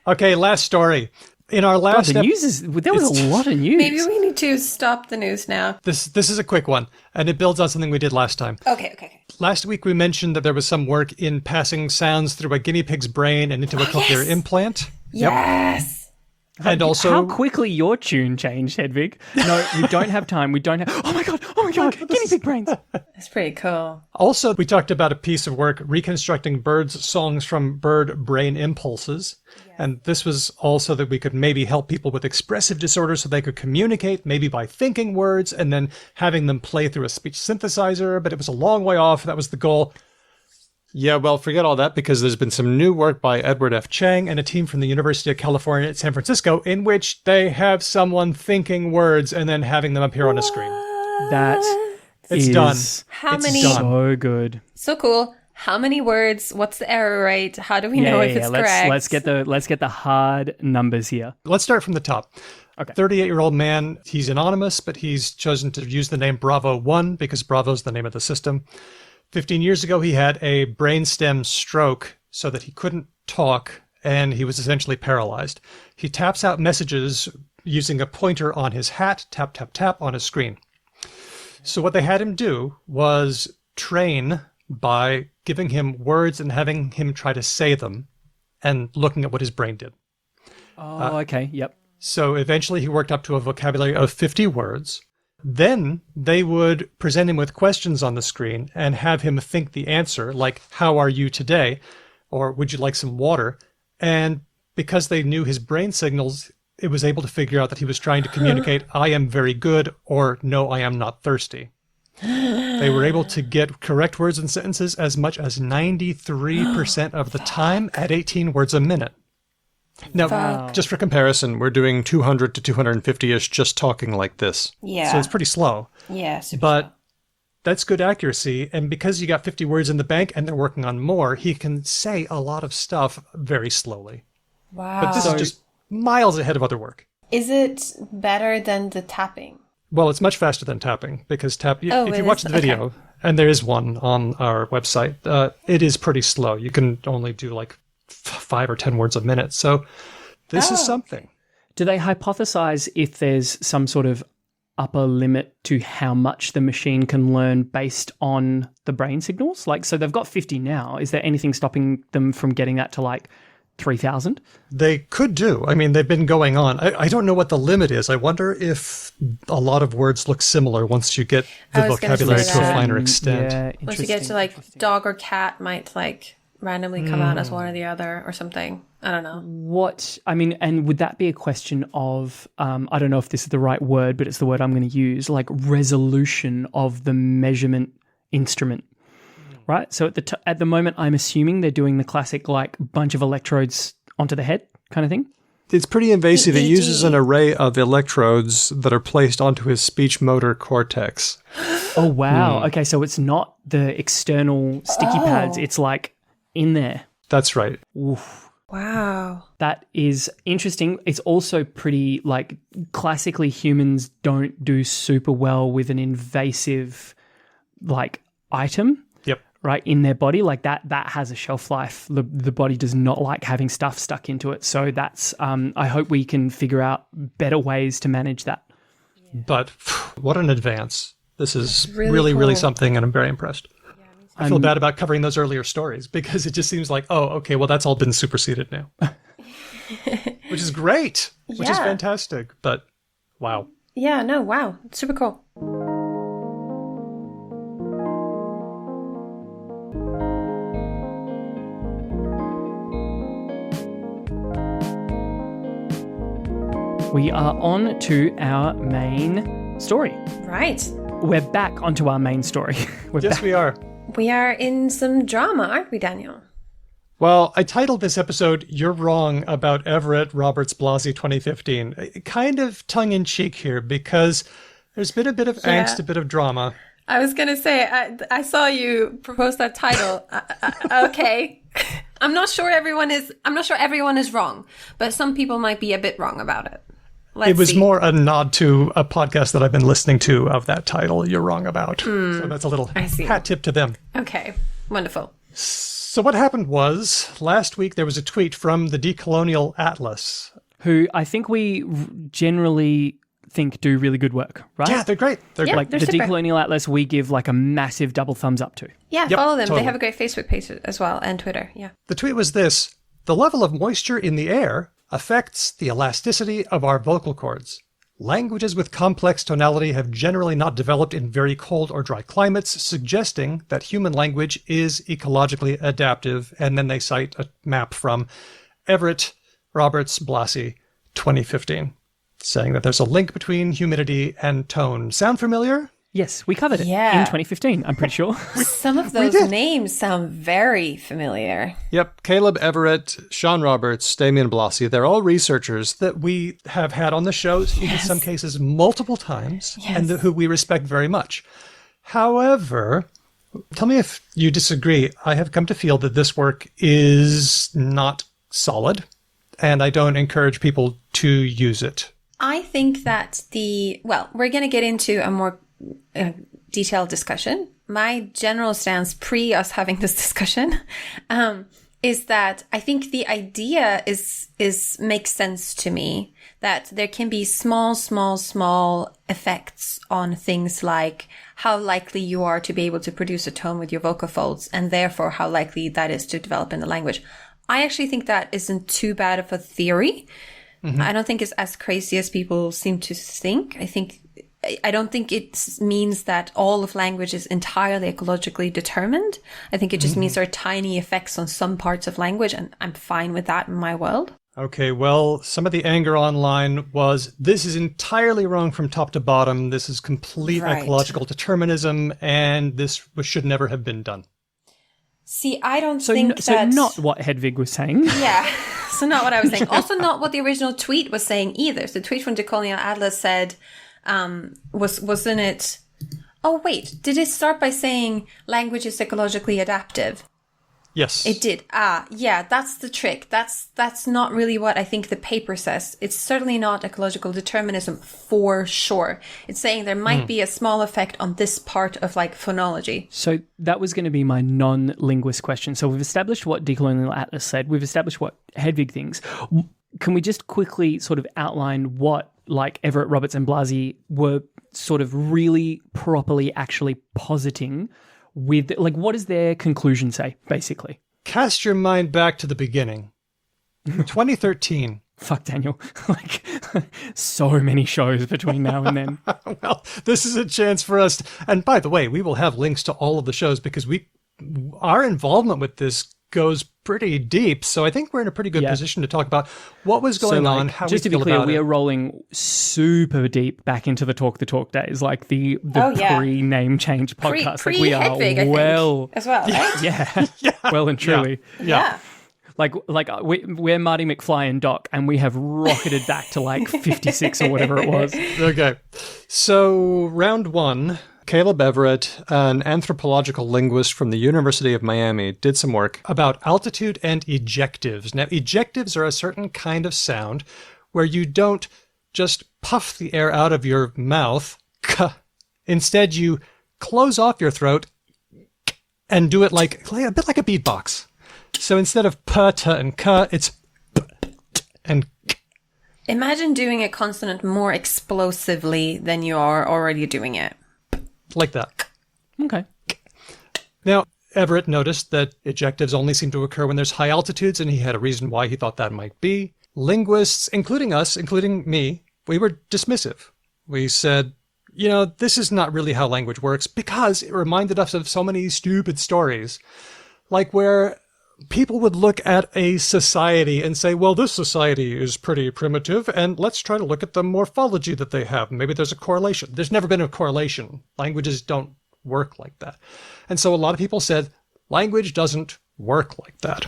Okay, last story. In our last
there was a lot of news.
Maybe we need to stop the news now.
This is a quick one, and it builds on something we did last time.
Okay.
Last week we mentioned that there was some work in passing sounds through a guinea pig's brain and into a cochlear implant.
Yes.
And also,
how quickly your tune changed, Hedvig. No, we don't have time. We don't have... Oh my God, guinea pig brains.
That's pretty cool.
Also, we talked about a piece of work reconstructing birds' songs from bird brain impulses. Yes. And this was also that we could maybe help people with expressive disorders so they could communicate, maybe by thinking words and then having them play through a speech synthesizer. But it was a long way off. That was the goal. Yeah, well, forget all that because there's been some new work by Edward F. Chang and a team from the University of California at San Francisco in which they have someone thinking words and then having them appear on a screen. It's done.
How many?
So good.
So cool. How many words? What's the error rate? How do we know if it's correct?
Let's get the hard numbers here.
Let's start from the top.
Okay.
38-year-old man. He's anonymous, but he's chosen to use the name Bravo 1 because Bravo's the name of the system. 15 years ago, he had a brainstem stroke so that he couldn't talk, and he was essentially paralyzed. He taps out messages using a pointer on his hat, tap, tap, tap, on his screen. So what they had him do was train by giving him words and having him try to say them and looking at what his brain did.
Oh, okay, yep.
So eventually he worked up to a vocabulary of 50 words. Then they would present him with questions on the screen and have him think the answer, like, how are you today? Or would you like some water? And because they knew his brain signals, it was able to figure out that he was trying to communicate, I am very good, or no, I am not thirsty. They were able to get correct words and sentences as much as 93% of the time at 18 words a minute. Now, just for comparison, we're doing 200 to 250-ish just talking like this.
Yeah.
So it's pretty slow.
Yeah, super
But
slow.
that's good accuracy. And because you got 50 words in the bank and they're working on more, he can say a lot of stuff very slowly.
Wow.
But this is just miles ahead of other work.
Is it better than the tapping?
Well, it's much faster than tapping because if you watch the video,
okay.
and there is one on our website, it is pretty slow. You can only do like 5 or 10 words a minute. So this is something.
Do they hypothesize if there's some sort of upper limit to how much the machine can learn based on the brain signals? Like, so they've got 50 now. Is there anything stopping them from getting that to like 3,000?
They could do. I mean, they've been going on. I don't know what the limit is. I wonder if a lot of words look similar once you get the vocabulary to a finer extent.
Yeah,
Once you get to like dog or cat might like randomly come out as one or the other or something. I don't know.
And would that be a question of, I don't know if this is the right word, but it's the word I'm going to use, like resolution of the measurement instrument, right? So at the moment, I'm assuming they're doing the classic like bunch of electrodes onto the head kind of thing.
It's pretty invasive. It
EEG.
uses an array of electrodes that are placed onto his speech motor cortex.
Oh, wow. Okay, so it's not the external sticky pads. It's like in there.
That's right.
Oof.
Wow.
That is interesting. It's also pretty, like, classically humans don't do super well with an invasive, like, item.
Yep.
Right, in their body. Like, that has a shelf life. The body does not like having stuff stuck into it. So that's, I hope we can figure out better ways to manage that.
But what an advance. This is
really
really
cool.
something, and I'm very impressed. I feel bad about covering those earlier stories because it just seems like, oh, okay, well, that's all been superseded now. Which is great. Which is
Yeah.
fantastic. But wow.
Yeah, no, wow. Super cool.
We are on to our main story.
Right.
We're back onto our main story.
Yes, we are.
We are in some drama, aren't we, Daniel?
Well, I titled this episode, You're Wrong About Everett, Roberts, Blasi 2015. Kind of tongue-in-cheek here because there's been a bit of angst, a bit of drama.
I was going to say, I saw you propose that title. Okay. I'm not sure everyone is wrong, but some people might be a bit wrong about it.
It was more a nod to a podcast that I've been listening to of that title, You're Wrong About. So that's a little hat tip to them.
Okay. Wonderful.
So what happened was, last week there was a tweet from the Decolonial Atlas.
Who I think we generally think do really good work, right?
Yeah, they're great. They're
Yeah.
like
The
They're super.
Decolonial Atlas, we give like a massive double thumbs up to.
Yeah,
Yep,
follow them.
totally.
They have a great Facebook page as well and Twitter. Yeah.
The tweet was this: the level of moisture in the air affects the elasticity of our vocal cords. Languages with complex tonality have generally not developed in very cold or dry climates, suggesting that human language is ecologically adaptive. And then they cite a map from Everett, Roberts, Blasi, 2015, saying that there's a link between humidity and tone. Sound familiar?
Yes, we covered it
Yeah.
in 2015, I'm pretty sure.
Some of those names sound very familiar.
Yep, Caleb Everett, Sean Roberts, Damien Blasi, they're all researchers that we have had on the shows, in some cases multiple times, and who we respect very much. However, tell me if you disagree. I have come to feel that this work is not solid, and I don't encourage people to use it.
I think that we're going to get into a more detailed discussion. My general stance pre us having this discussion is that I think the idea makes sense to me, that there can be small effects on things like how likely you are to be able to produce a tone with your vocal folds, and therefore how likely that is to develop in the language. I actually think that isn't too bad of a theory. I don't think it's as crazy as people seem to think. I don't think it means that all of language is entirely ecologically determined. I think it just means there are tiny effects on some parts of language, and I'm fine with that in my world.
Okay, well, some of the anger online was, this is entirely wrong from top to bottom. This is complete ecological determinism, and this should never have been done.
See, I don't think that...
So not what Hedvig was saying.
Yeah, so not what I was saying. Also not what the original tweet was saying either. So the tweet from Decolonial Atlas said, wasn't it... Oh, wait, did it start by saying language is ecologically adaptive?
Yes.
It did. Yeah, that's the trick. That's not really what I think the paper says. It's certainly not ecological determinism for sure. It's saying there might be a small effect on this part of like phonology.
So that was going to be my non-linguist question. So we've established what Decolonial Atlas said. We've established what Hedvig thinks. Can we just quickly sort of outline what like Everett, Roberts and Blasi were sort of really properly actually positing with, like, what does their conclusion say, basically?
Cast your mind back to the beginning. 2013.
Fuck, Daniel. Like, so many shows between now and then.
Well, this is a chance for us. And by the way, we will have links to all of the shows because our involvement with this goes pretty deep. So I think we're in a pretty good position to talk about what was going on, how
just
we
to be
feel
clear,
about
we
it.
are rolling super deep back into the Talk the Talk days, like the pre-name change podcast. Like we are
Hedvig,
well
as well, right?
Yeah, well and truly.
Yeah.
Like we're Marty McFly and Doc, and we have rocketed back to like 56 or whatever it was.
Okay. So round one, Caleb Everett, an anthropological linguist from the University of Miami, did some work about altitude and ejectives. Now, ejectives are a certain kind of sound where you don't just puff the air out of your mouth. Instead, you close off your throat and do it like a bit like a beatbox. So instead of p, t, and k, it's p, t, and k.
Imagine doing a consonant more explosively than you are already doing it.
Like that.
Okay.
Now, Everett noticed that ejectives only seem to occur when there's high altitudes, and he had a reason why he thought that might be. Linguists, including us, including me, we were dismissive. We said, this is not really how language works, because it reminded us of so many stupid stories. Like where people would look at a society and say, well, this society is pretty primitive, and let's try to look at the morphology that they have. Maybe there's a correlation. There's never been a correlation. Languages don't work like that. And so a lot of people said, language doesn't work like that.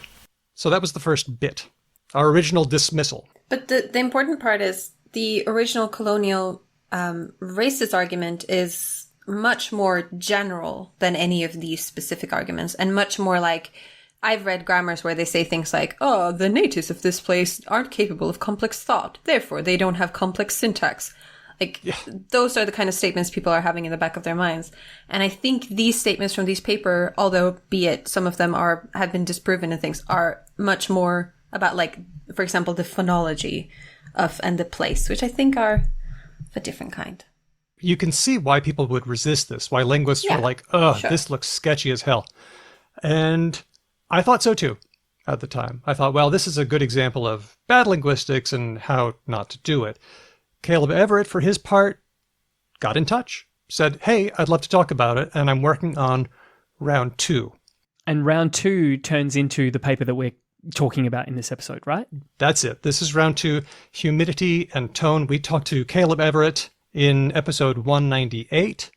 So that was the first bit, our original dismissal.
But the important part is the original colonial racist argument is much more general than any of these specific arguments, and much more like, I've read grammars where they say things like, oh, the natives of this place aren't capable of complex thought, therefore they don't have complex syntax. Those are the kind of statements people are having in the back of their minds. And I think these statements from this paper, although be it some of them have been disproven and things, are much more about, like, for example, the phonology and the place, which I think are of a different kind.
You can see why people would resist this, why linguists were like, this looks sketchy as hell. And I thought so too at the time. I thought, well, this is a good example of bad linguistics and how not to do it. Caleb Everett, for his part, got in touch, said, hey, I'd love to talk about it, and I'm working on round 2.
And round 2 turns into the paper that we're talking about in this episode, right?
That's it. This is round 2, humidity and tone. We talked to Caleb Everett in episode 198.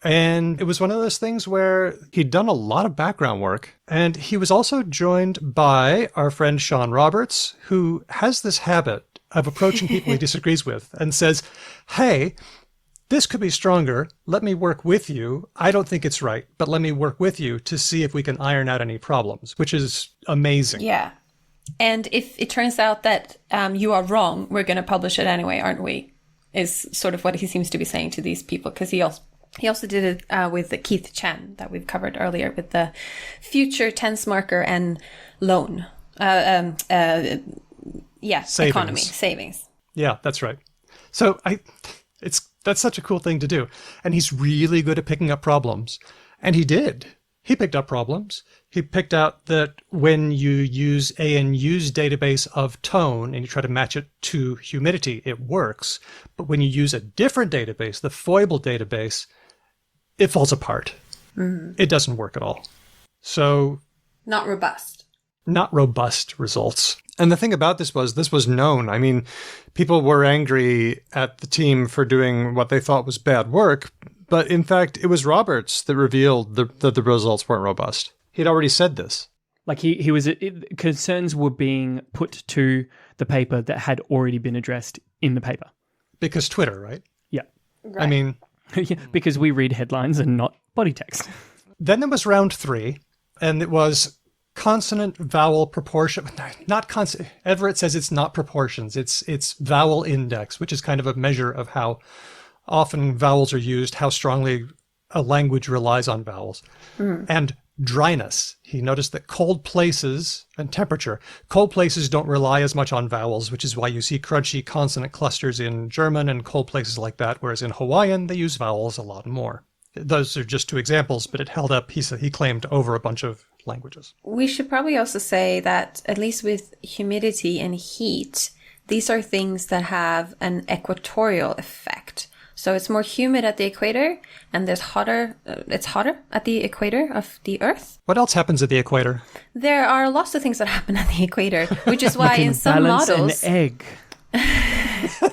And it was one of those things where he'd done a lot of background work. And he was also joined by our friend Sean Roberts, who has this habit of approaching people he disagrees with and says, hey, this could be stronger. Let me work with you. I don't think it's right, but let me work with you to see if we can iron out any problems, which is amazing.
Yeah. And if it turns out that you are wrong, we're going to publish it anyway, aren't we? Is sort of what he seems to be saying to these people, because he also did it with Keith Chan that we've covered earlier with the future tense marker and loan. Economy, savings.
Yeah, that's right. So that's such a cool thing to do. And he's really good at picking up problems. And he did. He picked up problems. He picked out that when you use ANU's database of tone and you try to match it to humidity, it works. But when you use a different database, the foible database, it falls apart. Mm-hmm. It doesn't work at all. So...
not robust.
not robust results. And the thing about this was known. I mean, people were angry at the team for doing what they thought was bad work, but in fact, it was Roberts that revealed that the results weren't robust. He'd already said this.
Like concerns were being put to the paper that had already been addressed in the paper.
Because Twitter, right?
Yeah.
Right.
I mean...
yeah, because we read headlines and not body text.
Then there was round 3, and it was consonant vowel proportion. Not consonant. Everett says it's not proportions. It's vowel index, which is kind of a measure of how often vowels are used, how strongly a language relies on vowels. And dryness. He noticed that cold places and temperature. Cold places don't rely as much on vowels, which is why you see crunchy consonant clusters in German and cold places like that, whereas in Hawaiian, they use vowels a lot more. Those are just 2 examples, but it held up, he claimed, over a bunch of languages.
We should probably also say that, at least with humidity and heat, these are things that have an equatorial effect. So it's more humid at the equator, and it's hotter at the equator of the Earth.
What else happens at the equator?
There are lots of things that happen at the equator, which is why in some models...
an egg.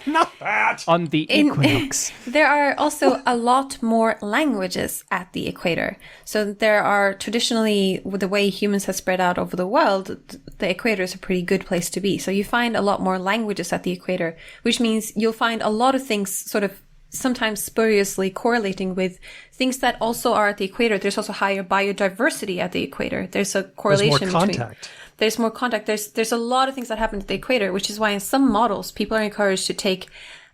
Not that!
On the equinox.
There are also a lot more languages at the equator. So there are traditionally, with the way humans have spread out over the world, the equator is a pretty good place to be. So you find a lot more languages at the equator, which means you'll find a lot of things sort of sometimes spuriously correlating with things that also are at the equator. There's also higher biodiversity at the equator. There's a correlation
There's more contact.
between... There's more contact. There's a lot of things that happen at the equator, which is why in some models, people are encouraged to take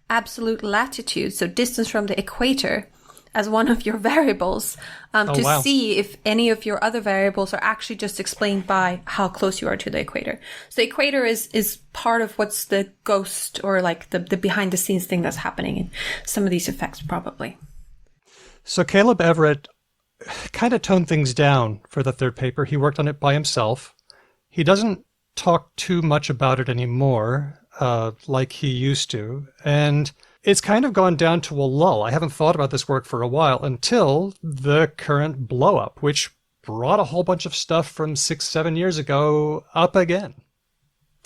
absolute latitude, so distance from the equator, as one of your variables, see if any of your other variables are actually just explained by how close you are to the equator. So the equator is part of what's the ghost, or like the behind the scenes thing that's happening in some of these effects, probably.
So Caleb Everett kind of toned things down for the 3rd paper. He worked on it by himself. He doesn't talk too much about it anymore, like he used to. And it's kind of gone down to a lull. I haven't thought about this work for a while until the current blow-up, which brought a whole bunch of stuff from 6-7 years ago up again.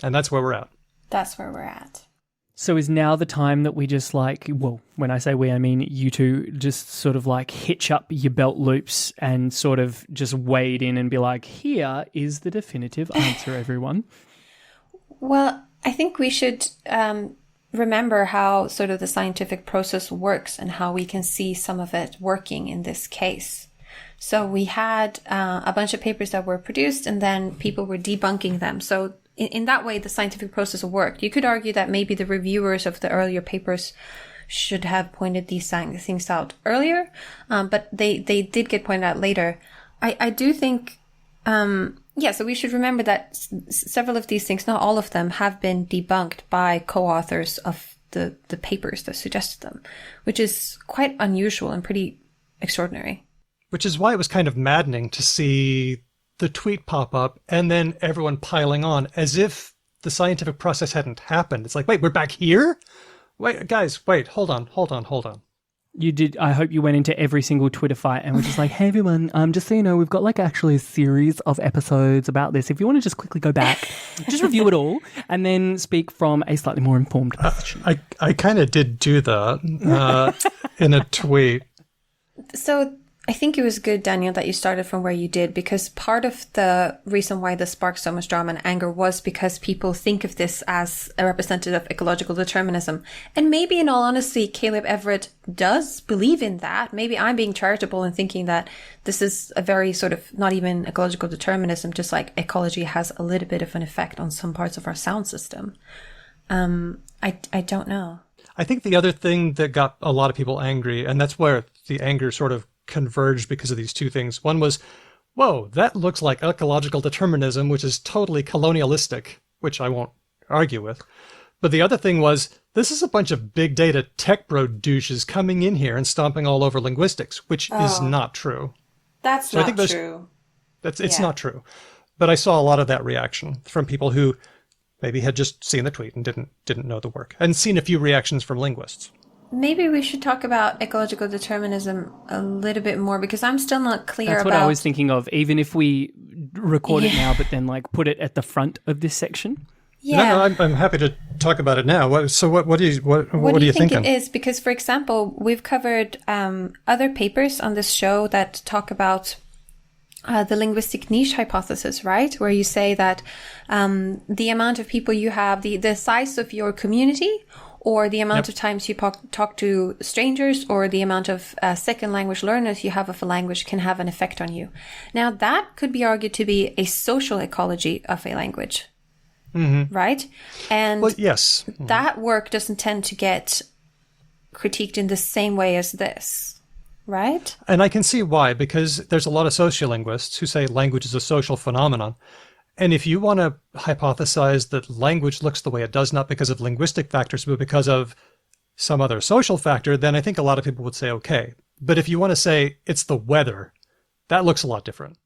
And that's where we're at.
That's where we're at.
So is now the time that we just when I say we, I mean you two, just sort of like hitch up your belt loops and sort of just wade in and be like, here is the definitive answer, everyone?
Well, I think we should remember how sort of the scientific process works and how we can see some of it working in this case. So we had a bunch of papers that were produced, and then people were debunking them. So in that way, the scientific process worked. You could argue that maybe the reviewers of the earlier papers should have pointed these things out earlier, but they did get pointed out later. I do think, so we should remember that several of these things, not all of them, have been debunked by co-authors of the papers that suggested them, which is quite unusual and pretty extraordinary.
Which is why it was kind of maddening to see the tweet pop up and then everyone piling on as if the scientific process hadn't happened. It's like, wait, we're back here? Wait, guys, wait, hold on.
You did. I hope you went into every single Twitter fight and were just like, hey, everyone, just so you know, we've got like actually a series of episodes about this. If you want to just quickly go back, just review it all and then speak from a slightly more informed position.
I kind of did do that in a tweet.
So I think it was good, Daniel, that you started from where you did, because part of the reason why this sparked so much drama and anger was because people think of this as a representative of ecological determinism. And maybe, in all honesty, Caleb Everett does believe in that. Maybe I'm being charitable and thinking that this is a very sort of not even ecological determinism, just like ecology has a little bit of an effect on some parts of our sound system. I don't know.
I think the other thing that got a lot of people angry, and that's where the anger sort of converged because of these two things. One was, whoa, that looks like ecological determinism, which is totally colonialistic, which I won't argue with. But the other thing was, this is a bunch of big data tech bro douches coming in here and stomping all over linguistics, which is not true.
That's not true.
It's not true. But I saw a lot of that reaction from people who maybe had just seen the tweet and didn't know the work, and seen a few reactions from linguists.
Maybe we should talk about ecological determinism a little bit more, because I'm still not clear
That's
about...
what I was thinking of, even if we record it now, but then like put it at the front of this section.
Yeah.
No, I'm happy to talk about it now. What do you
think
thinking?
it is? Because, for example, we've covered other papers on this show that talk about the linguistic niche hypothesis, right? Where you say that the amount of people you have, the size of your community, or the amount of times you talk to strangers, or the amount of second language learners you have of a language can have an effect on you. Now, that could be argued to be a social ecology of a language. Right? And
yes.
That work doesn't tend to get critiqued in the same way as this, right?
And I can see why, because there's a lot of sociolinguists who say language is a social phenomenon. And if you want to hypothesize that language looks the way it does, not because of linguistic factors, but because of some other social factor, then I think a lot of people would say, okay. But if you want to say it's the weather, that looks a lot different.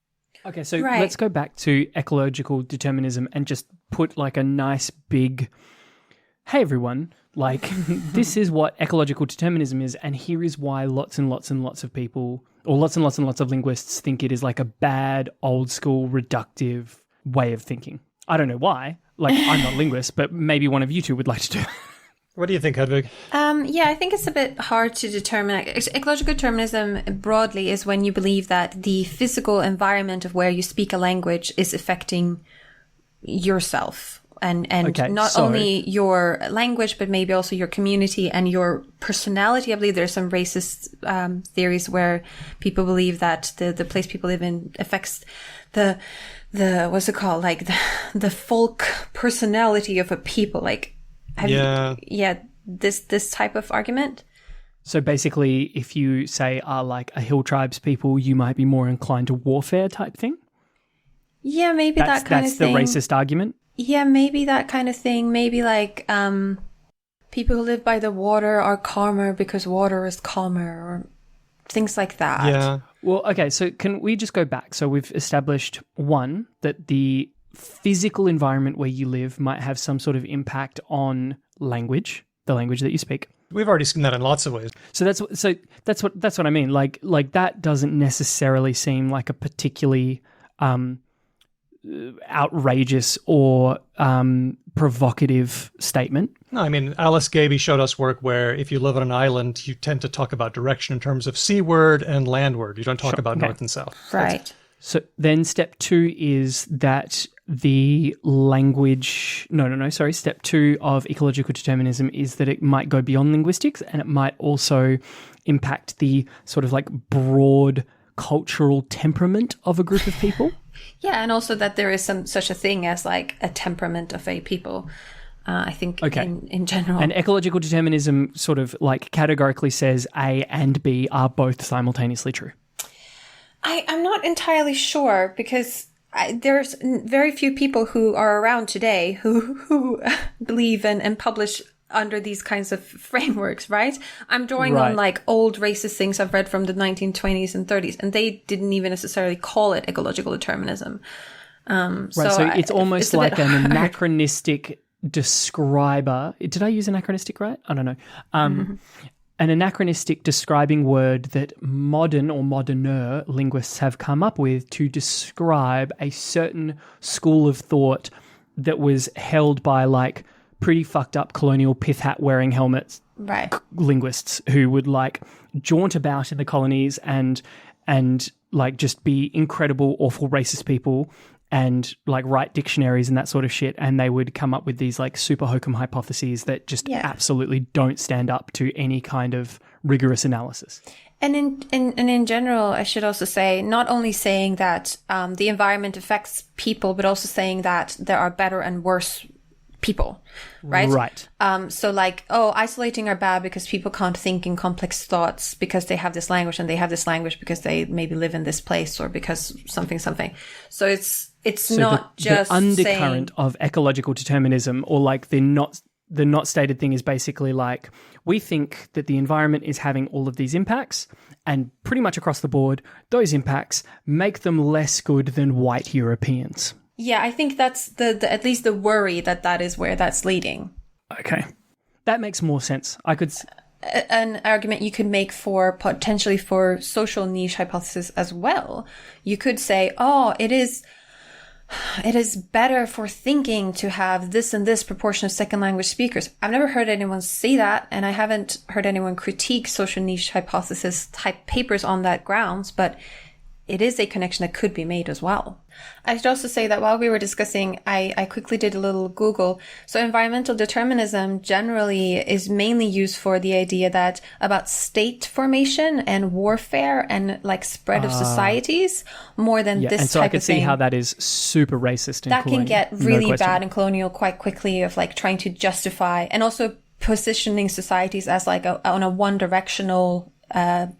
Okay, so let's go back to ecological determinism and just put like a nice big, hey everyone, like this is what ecological determinism is, and here is why lots and lots and lots of people, or lots and lots and lots of linguists think it is like a bad, old school, reductive way of thinking. I don't know why. Like, I'm not a linguist, but maybe one of you two would like to do it.
What do you think, Hedvig?
Yeah, I think it's a bit hard to determine. Ecological determinism broadly is when you believe that the physical environment of where you speak a language is affecting yourself. And not only your language, but maybe also your community and your personality. I believe there's some racist theories where people believe that the place people live in affects the what's it called? Like the folk personality of a people. Like, this type of argument.
So basically, if you say are like a hill tribes people, you might be more inclined to warfare type thing?
Yeah, maybe that kind of thing.
That's the racist argument?
Yeah, maybe that kind of thing. Maybe like people who live by the water are calmer because water is calmer, or things like that.
Yeah.
Well, okay, so can we just go back? So we've established, one, that the physical environment where you live might have some sort of impact on language, the language that you speak.
We've already seen that in lots of ways.
So that's what I mean. Like that doesn't necessarily seem like a particularly outrageous or provocative statement.
No, I mean, Alice Gaby showed us work where if you live on an island, you tend to talk about direction in terms of seaward and landward. You don't talk about north and south.
Right.
So then step 2 is that the language... Step 2 of ecological determinism is that it might go beyond linguistics, and it might also impact the sort of like broad cultural temperament of a group of people.
Yeah, and also that there is such a thing as like a temperament of a people. I think in general.
And ecological determinism sort of like categorically says A and B are both simultaneously true.
I'm not entirely sure, because there's very few people who are around today who believe and publish under these kinds of frameworks, right? I'm drawing on like old racist things I've read from the 1920s and 30s, and they didn't even necessarily call it ecological determinism.
So it's almost like an anachronistic describer. Did I use anachronistic right? I don't know. An anachronistic describing word that modern or moderner linguists have come up with to describe a certain school of thought that was held by like pretty fucked up colonial pith hat wearing helmets linguists who would like jaunt about in the colonies and like just be incredible, awful racist people and like write dictionaries and that sort of shit, and they would come up with these like super hokum hypotheses that just absolutely don't stand up to any kind of rigorous analysis.
And in general, I should also say, not only saying that the environment affects people, but also saying that there are better and worse people, right?
Right.
So like, isolating are bad because people can't think in complex thoughts because they have this language, and they have this language because they maybe live in this place or because something. So it's so not just
the undercurrent of ecological determinism, or like the not stated thing, is basically like, we think that the environment is having all of these impacts, and pretty much across the board, those impacts make them less good than white Europeans.
Yeah, I think that's the at least the worry that is where that's leading.
Okay. That makes more sense. I could...
an argument you could make for potentially for social niche hypothesis as well. You could say, oh, it is better for thinking to have this and this proportion of second language speakers. I've never heard anyone say that, and I haven't heard anyone critique social niche hypothesis type papers on that grounds, but it is a connection that could be made as well. I should also say that while we were discussing, I quickly did a little Google. So environmental determinism generally is mainly used for the idea that about state formation and warfare and like spread of societies more than this
and so
type
I could
of
see
thing.
how that is super racist and
That can get really
no
bad and colonial quite quickly, of like trying to justify and also positioning societies as like on a one directional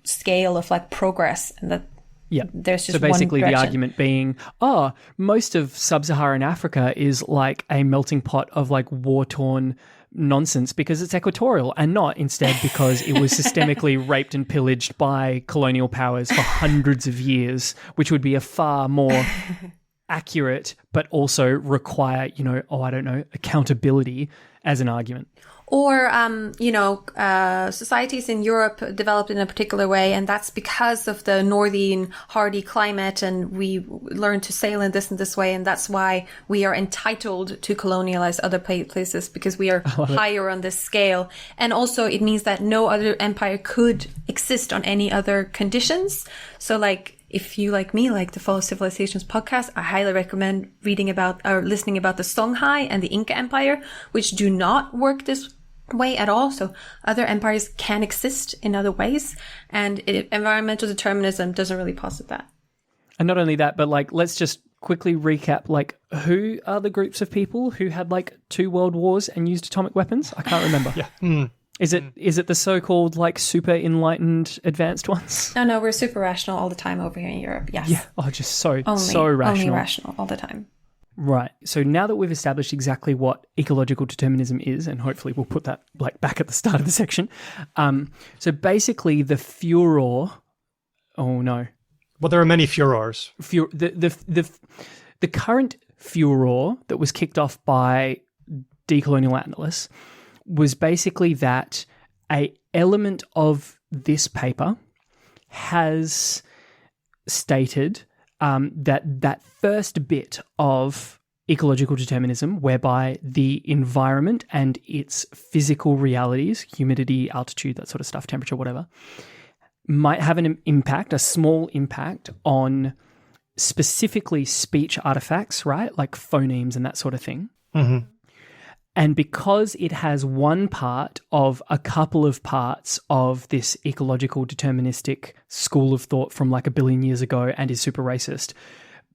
scale of like progress, and that
yeah.
There's just
so basically
one
the
direction.
argument being, most of sub-Saharan Africa is like a melting pot of like war-torn nonsense because it's equatorial, and not instead because it was systemically raped and pillaged by colonial powers for hundreds of years, which would be a far more accurate but also require, accountability as an argument.
Or, societies in Europe developed in a particular way, and that's because of the northern hardy climate, and we learned to sail in this way, and that's why we are entitled to colonialize other places, because we are higher on this scale. And also it means that no other empire could exist on any other conditions. So like, if you, like me, like the Follow Civilizations podcast, I highly recommend reading about or listening about the Songhai and the Inca Empire, which do not work this way at all. So other empires can exist in other ways, and environmental determinism doesn't really posit that.
And not only that, but like, let's just quickly recap, like, who are the groups of people who had like 2 world wars and used atomic weapons? I can't remember. Is it the so-called like super enlightened advanced ones?
No, we're super rational all the time over here in Europe. Yes.
Yeah. Oh, just so rational.
Only rational all the time.
Right. So now that we've established exactly what ecological determinism is, and hopefully we'll put that like back at the start of the section. So basically the furor. Oh no.
Well, there are many furors.
The current furor that was kicked off by Decolonial Atlas was basically that a element of this paper has stated that first bit of ecological determinism, whereby the environment and its physical realities, humidity, altitude, that sort of stuff, temperature, whatever, might have an impact, a small impact on specifically speech artifacts, right? Like phonemes and that sort of thing.
Mm-hmm.
And because it has one part of a couple of parts of this ecological deterministic school of thought from like 1 billion years ago and is super racist,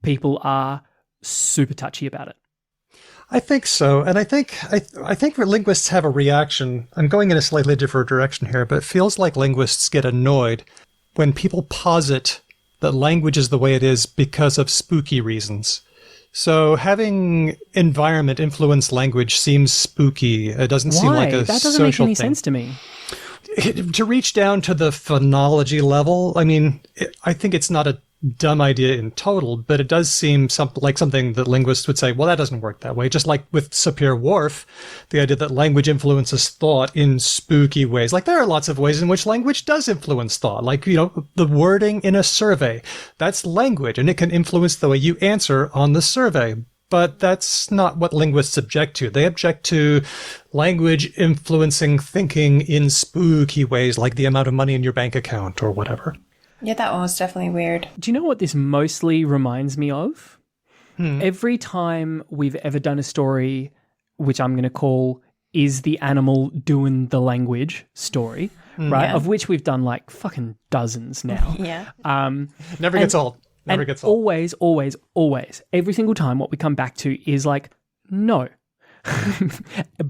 people are super touchy about it.
I think so. And I think linguists have a reaction. I'm going in a slightly different direction here, but it feels like linguists get annoyed when people posit that language is the way it is because of spooky reasons. So having environment influence language seems spooky. It doesn't seem like a social thing.
That doesn't make any sense to me.
To reach down to the phonology level, I mean, I think it's not a dumb idea in total, but it does seem like something that linguists would say, well, that doesn't work that way. Just like with Sapir-Whorf, the idea that language influences thought in spooky ways. Like there are lots of ways in which language does influence thought. Like, the wording in a survey, that's language, and it can influence the way you answer on the survey. But that's not what linguists object to. They object to language influencing thinking in spooky ways, like the amount of money in your bank account or whatever.
Yeah, that one was definitely weird.
Do you know what this mostly reminds me of? Every time we've ever done a story, which I'm going to call Is the Animal Doing the Language story, right? Yeah. Of which we've done like fucking dozens now.
Yeah.
Never gets old. Never gets old. Always, every single time what we come back to is like, no.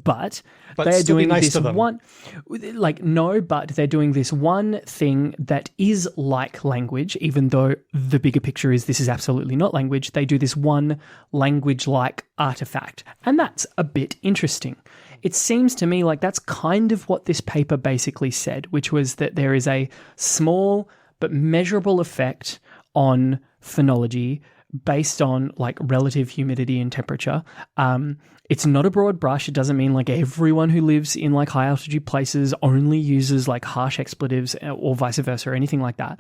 but they are doing nice
this one, like, no, but they're doing this one thing that is like language, even though the bigger picture is this is absolutely not language. They do this one language-like artifact, and that's a bit interesting. It seems to me like that's kind of what this paper basically said, which was that there is a small but measurable effect on phonology based on like relative humidity and temperature. It's not a broad brush. It doesn't mean like everyone who lives in like high altitude places only uses like harsh expletives or vice versa or anything like that.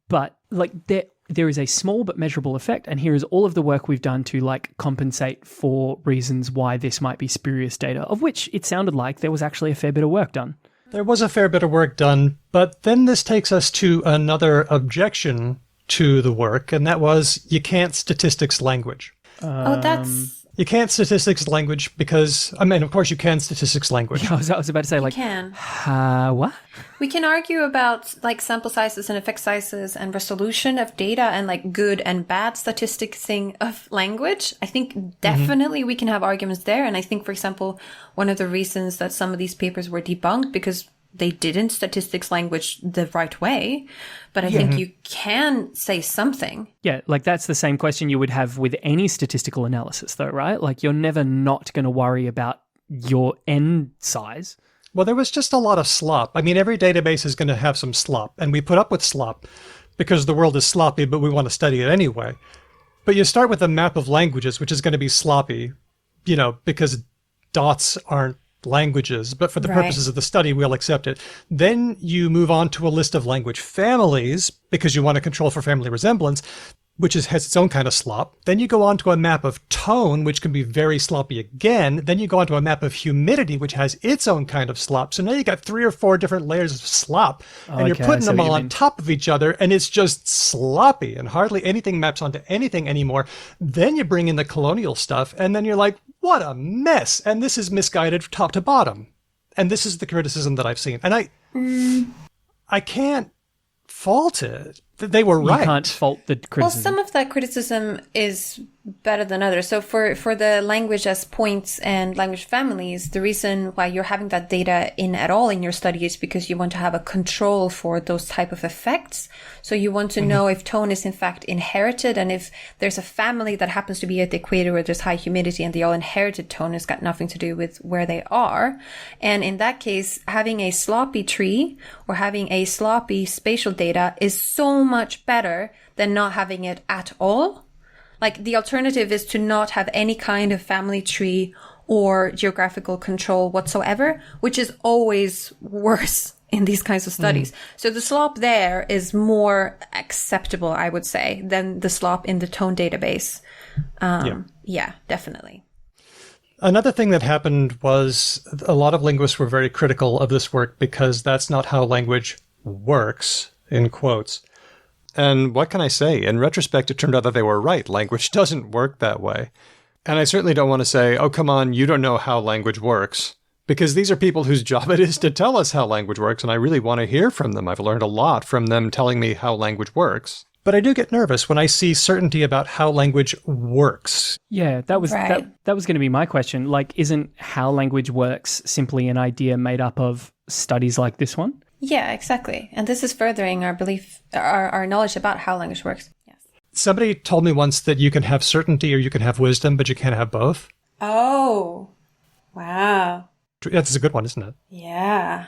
But like there is a small but measurable effect, and here is all of the work we've done to like compensate for reasons why this might be spurious data, of which it sounded like there was actually a fair bit of work done.
There was a fair bit of work done, but then this takes us to another objection to the work, and that was you can't statistics language. You can't statistics language because, I mean, of course you can statistics language.
I was about to say, like,
can.
What?
We can argue about like sample sizes and effect sizes and resolution of data and like good and bad statisticing of language. I think definitely we can have arguments there. And I think, for example, one of the reasons that some of these papers were debunked because they didn't statistics language the right way. But I think you can say something.
Yeah, like that's the same question you would have with any statistical analysis though, right? Like you're never not going to worry about your n size.
Well, there was just a lot of slop. I mean, every database is going to have some slop, and we put up with slop because the world is sloppy, but we want to study it anyway. But you start with a map of languages, which is going to be sloppy, you know, because dots aren't languages, but for the purposes of the study, we'll accept it. Then you move on to a list of language families because you want to control for family resemblance, which has its own kind of slop. Then you go on to a map of tone, which can be very sloppy again. Then you go on to a map of humidity, which has its own kind of slop. So now you got 3 or 4 different layers of slop, and you're putting them all on top of each other, and it's just sloppy, and hardly anything maps onto anything anymore. Then you bring in the colonial stuff, and then you're like, what a mess. And this is misguided top to bottom. And this is the criticism that I've seen. And I can't fault it. They were right.
You can't fault the criticism.
Well, some of that criticism is better than others. So for the language as points and language families, the reason why you're having that data in at all in your study is because you want to have a control for those type of effects. So you want to know if tone is in fact inherited, and if there's a family that happens to be at the equator where there's high humidity and they all inherited tone has got nothing to do with where they are. And in that case, having a sloppy tree or having a sloppy spatial data is so much better than not having it at all. Like the alternative is to not have any kind of family tree or geographical control whatsoever, which is always worse in these kinds of studies. So the slop there is more acceptable, I would say, than the slop in the tone database. Yeah, definitely.
Another thing that happened was a lot of linguists were very critical of this work because that's not how language works, in quotes. And what can I say? In retrospect, it turned out that they were right. Language doesn't work that way. And I certainly don't want to say, oh, come on, you don't know how language works. Because these are people whose job it is to tell us how language works, and I really want to hear from them. I've learned a lot from them telling me how language works. But I do get nervous when I see certainty about how language works.
Yeah, that was that was going to be my question. Like, isn't how language works simply an idea made up of studies like this one?
Yeah, exactly. And this is furthering our belief, our knowledge about how language works. Yes.
Somebody told me once that you can have certainty or you can have wisdom, but you can't have both.
Oh, wow.
That's a good one, isn't it?
Yeah,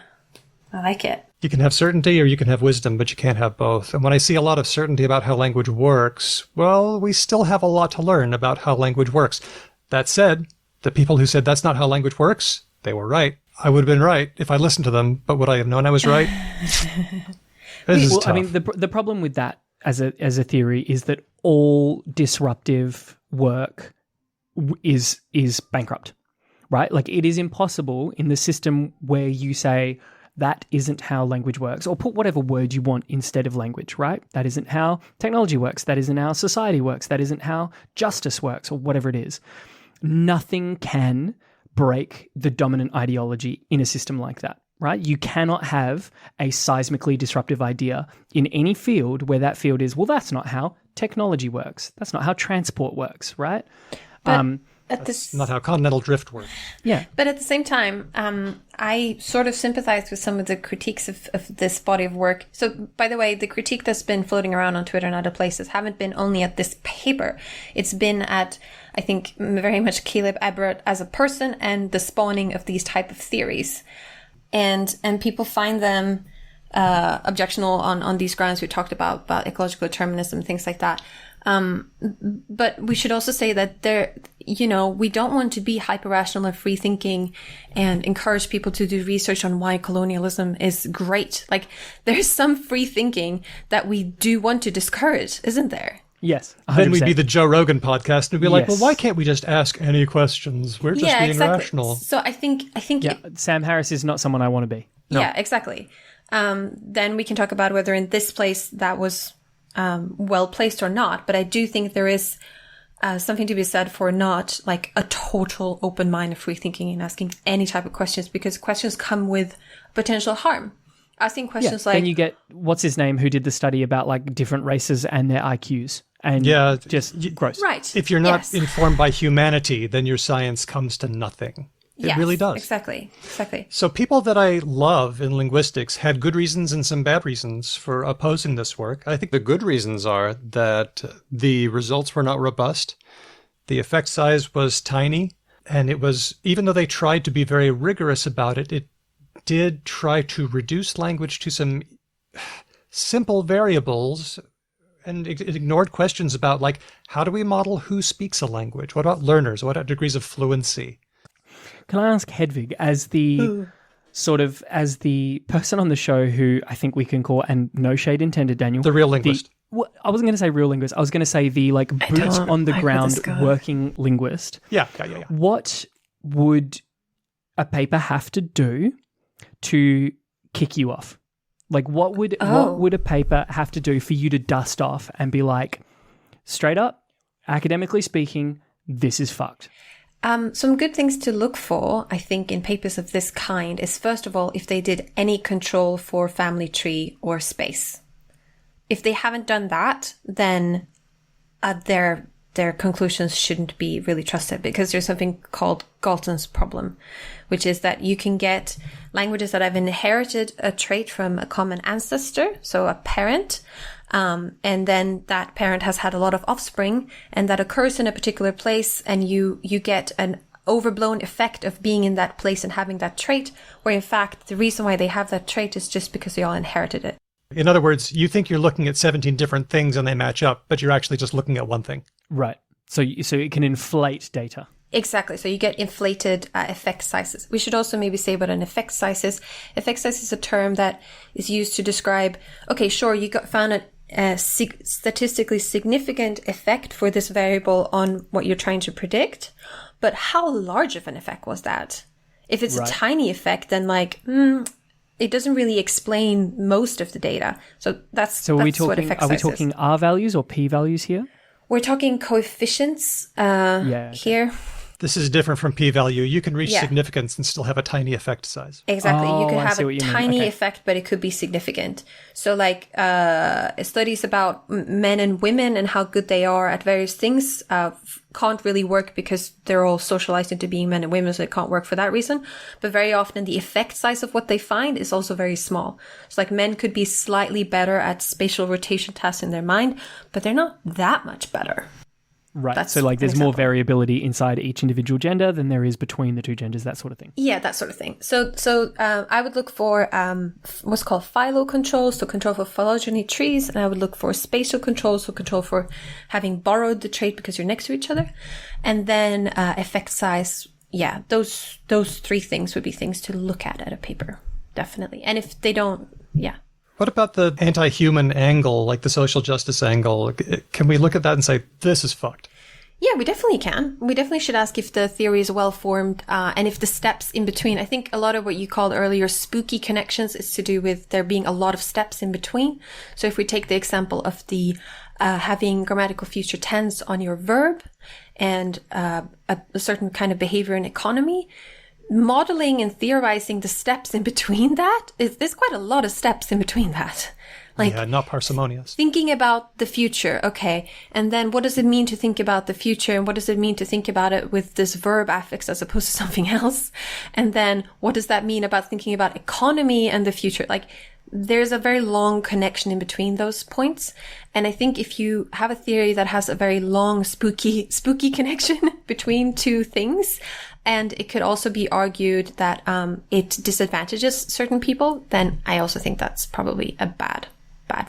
I like it.
You can have certainty or you can have wisdom, but you can't have both. And when I see a lot of certainty about how language works, well, we still have a lot to learn about how language works. That said, the people who said that's not how language works, they were right. I would have been right if I listened to them, but would I have known I was right? This is tough.
I mean, the problem with that as a theory is that all disruptive work is bankrupt, right? Like it is impossible in the system where you say that isn't how language works, or put whatever word you want instead of language, right? That isn't how technology works. That isn't how society works. That isn't how justice works, or whatever it is. Nothing can break the dominant ideology in a system like that, right? You cannot have a seismically disruptive idea in any field where that field is, well, that's not how technology works. That's not how transport works, right?
But
that's not how continental drift works.
Yeah.
But at the same time, I sort of sympathize with some of the critiques of this body of work. So, by the way, the critique that's been floating around on Twitter and other places haven't been only at this paper. It's been at, I think, very much Caleb Everett as a person and the spawning of these type of theories. And people find them objectionable on these grounds we talked about ecological determinism, things like that. But we should also say that we don't want to be hyper-rational and free-thinking and encourage people to do research on why colonialism is great. Like, there's some free thinking that we do want to discourage, isn't there?
Yes. 100%.
Then we'd be the Joe Rogan podcast and we'd be like,
Yes.
well, why can't we just ask any questions? We're just being rational.
So I think
Sam Harris is not someone I want to be.
No.
Yeah, exactly. Then we can talk about whether in this place that was well placed or not. But I do think there is something to be said for not like a total open mind of free thinking and asking any type of questions, because questions come with potential harm. Asking questions like...
Then you get, what's his name, who did the study about like different races and their IQs. And just gross.
Right.
If you're not informed by humanity, then your science comes to nothing. It really does.
Exactly.
So people that I love in linguistics had good reasons and some bad reasons for opposing this work. I think the good reasons are that the results were not robust. The effect size was tiny. And it was, even though they tried to be very rigorous about it, it did try to reduce language to some simple variables, and it ignored questions about, like, how do we model who speaks a language? What about learners? What about degrees of fluency?
Can I ask Hedvig, as the as the person on the show who I think we can call, and no shade intended, Daniel,
the real linguist.
I wasn't going to say real linguist. I was going to say the like boots on the ground working linguist.
Yeah.
What would a paper have to do to kick you off? Like, what would a paper have to do for you to dust off and be like, straight up, academically speaking, this is fucked?
Some good things to look for, I think, in papers of this kind is, first of all, if they did any control for family tree or space. If they haven't done that, then their conclusions shouldn't be really trusted, because there's something called Galton's problem, which is that you can get languages that have inherited a trait from a common ancestor, so a parent, and then that parent has had a lot of offspring, and that occurs in a particular place, and you get an overblown effect of being in that place and having that trait, where in fact the reason why they have that trait is just because they all inherited it.
In other words, you think you're looking at 17 different things and they match up, but you're actually just looking at one thing.
Right. So it can inflate data.
Exactly. So you get inflated effect sizes. We should also maybe say what an effect size is. Effect size is a term that is used to describe, okay, sure, you found a statistically significant effect for this variable on what you're trying to predict, but how large of an effect was that? If it's a tiny effect, then it doesn't really explain most of the data. So that's what effect size is.
Are we talking R values or P values here?
We're talking coefficients here.
This is different from p-value. You can reach significance and still have a tiny effect size.
Exactly. You can have a tiny effect, but it could be significant. So like studies about men and women and how good they are at various things can't really work because they're all socialized into being men and women, so it can't work for that reason. But very often the effect size of what they find is also very small. So like men could be slightly better at spatial rotation tasks in their mind, but they're not that much better.
Right. That's so like there's more variability inside each individual gender than there is between the two genders, that sort of thing.
Yeah, that sort of thing. So I would look for what's called philo control, so control for phylogeny trees, and I would look for spatial control, so control for having borrowed the trait because you're next to each other. And then effect size, those three things would be things to look at a paper, definitely. And if they don't,
What about the anti-human angle, like the social justice angle? Can we look at that and say, this is fucked?
Yeah, we definitely can. We definitely should ask if the theory is well-formed and if the steps in between. I think a lot of what you called earlier spooky connections is to do with there being a lot of steps in between. So if we take the example of the having grammatical future tense on your verb and a certain kind of behavior in economy, modeling and theorizing the steps in between that there's quite a lot of steps in between that.
Not parsimonious.
Thinking about the future, okay, and then what does it mean to think about the future, and what does it mean to think about it with this verb affix as opposed to something else, and then what does that mean about thinking about economy and the future? Like, there's a very long connection in between those points, and I think if you have a theory that has a very long spooky connection between two things, and it could also be argued that it disadvantages certain people, then I also think that's probably a bad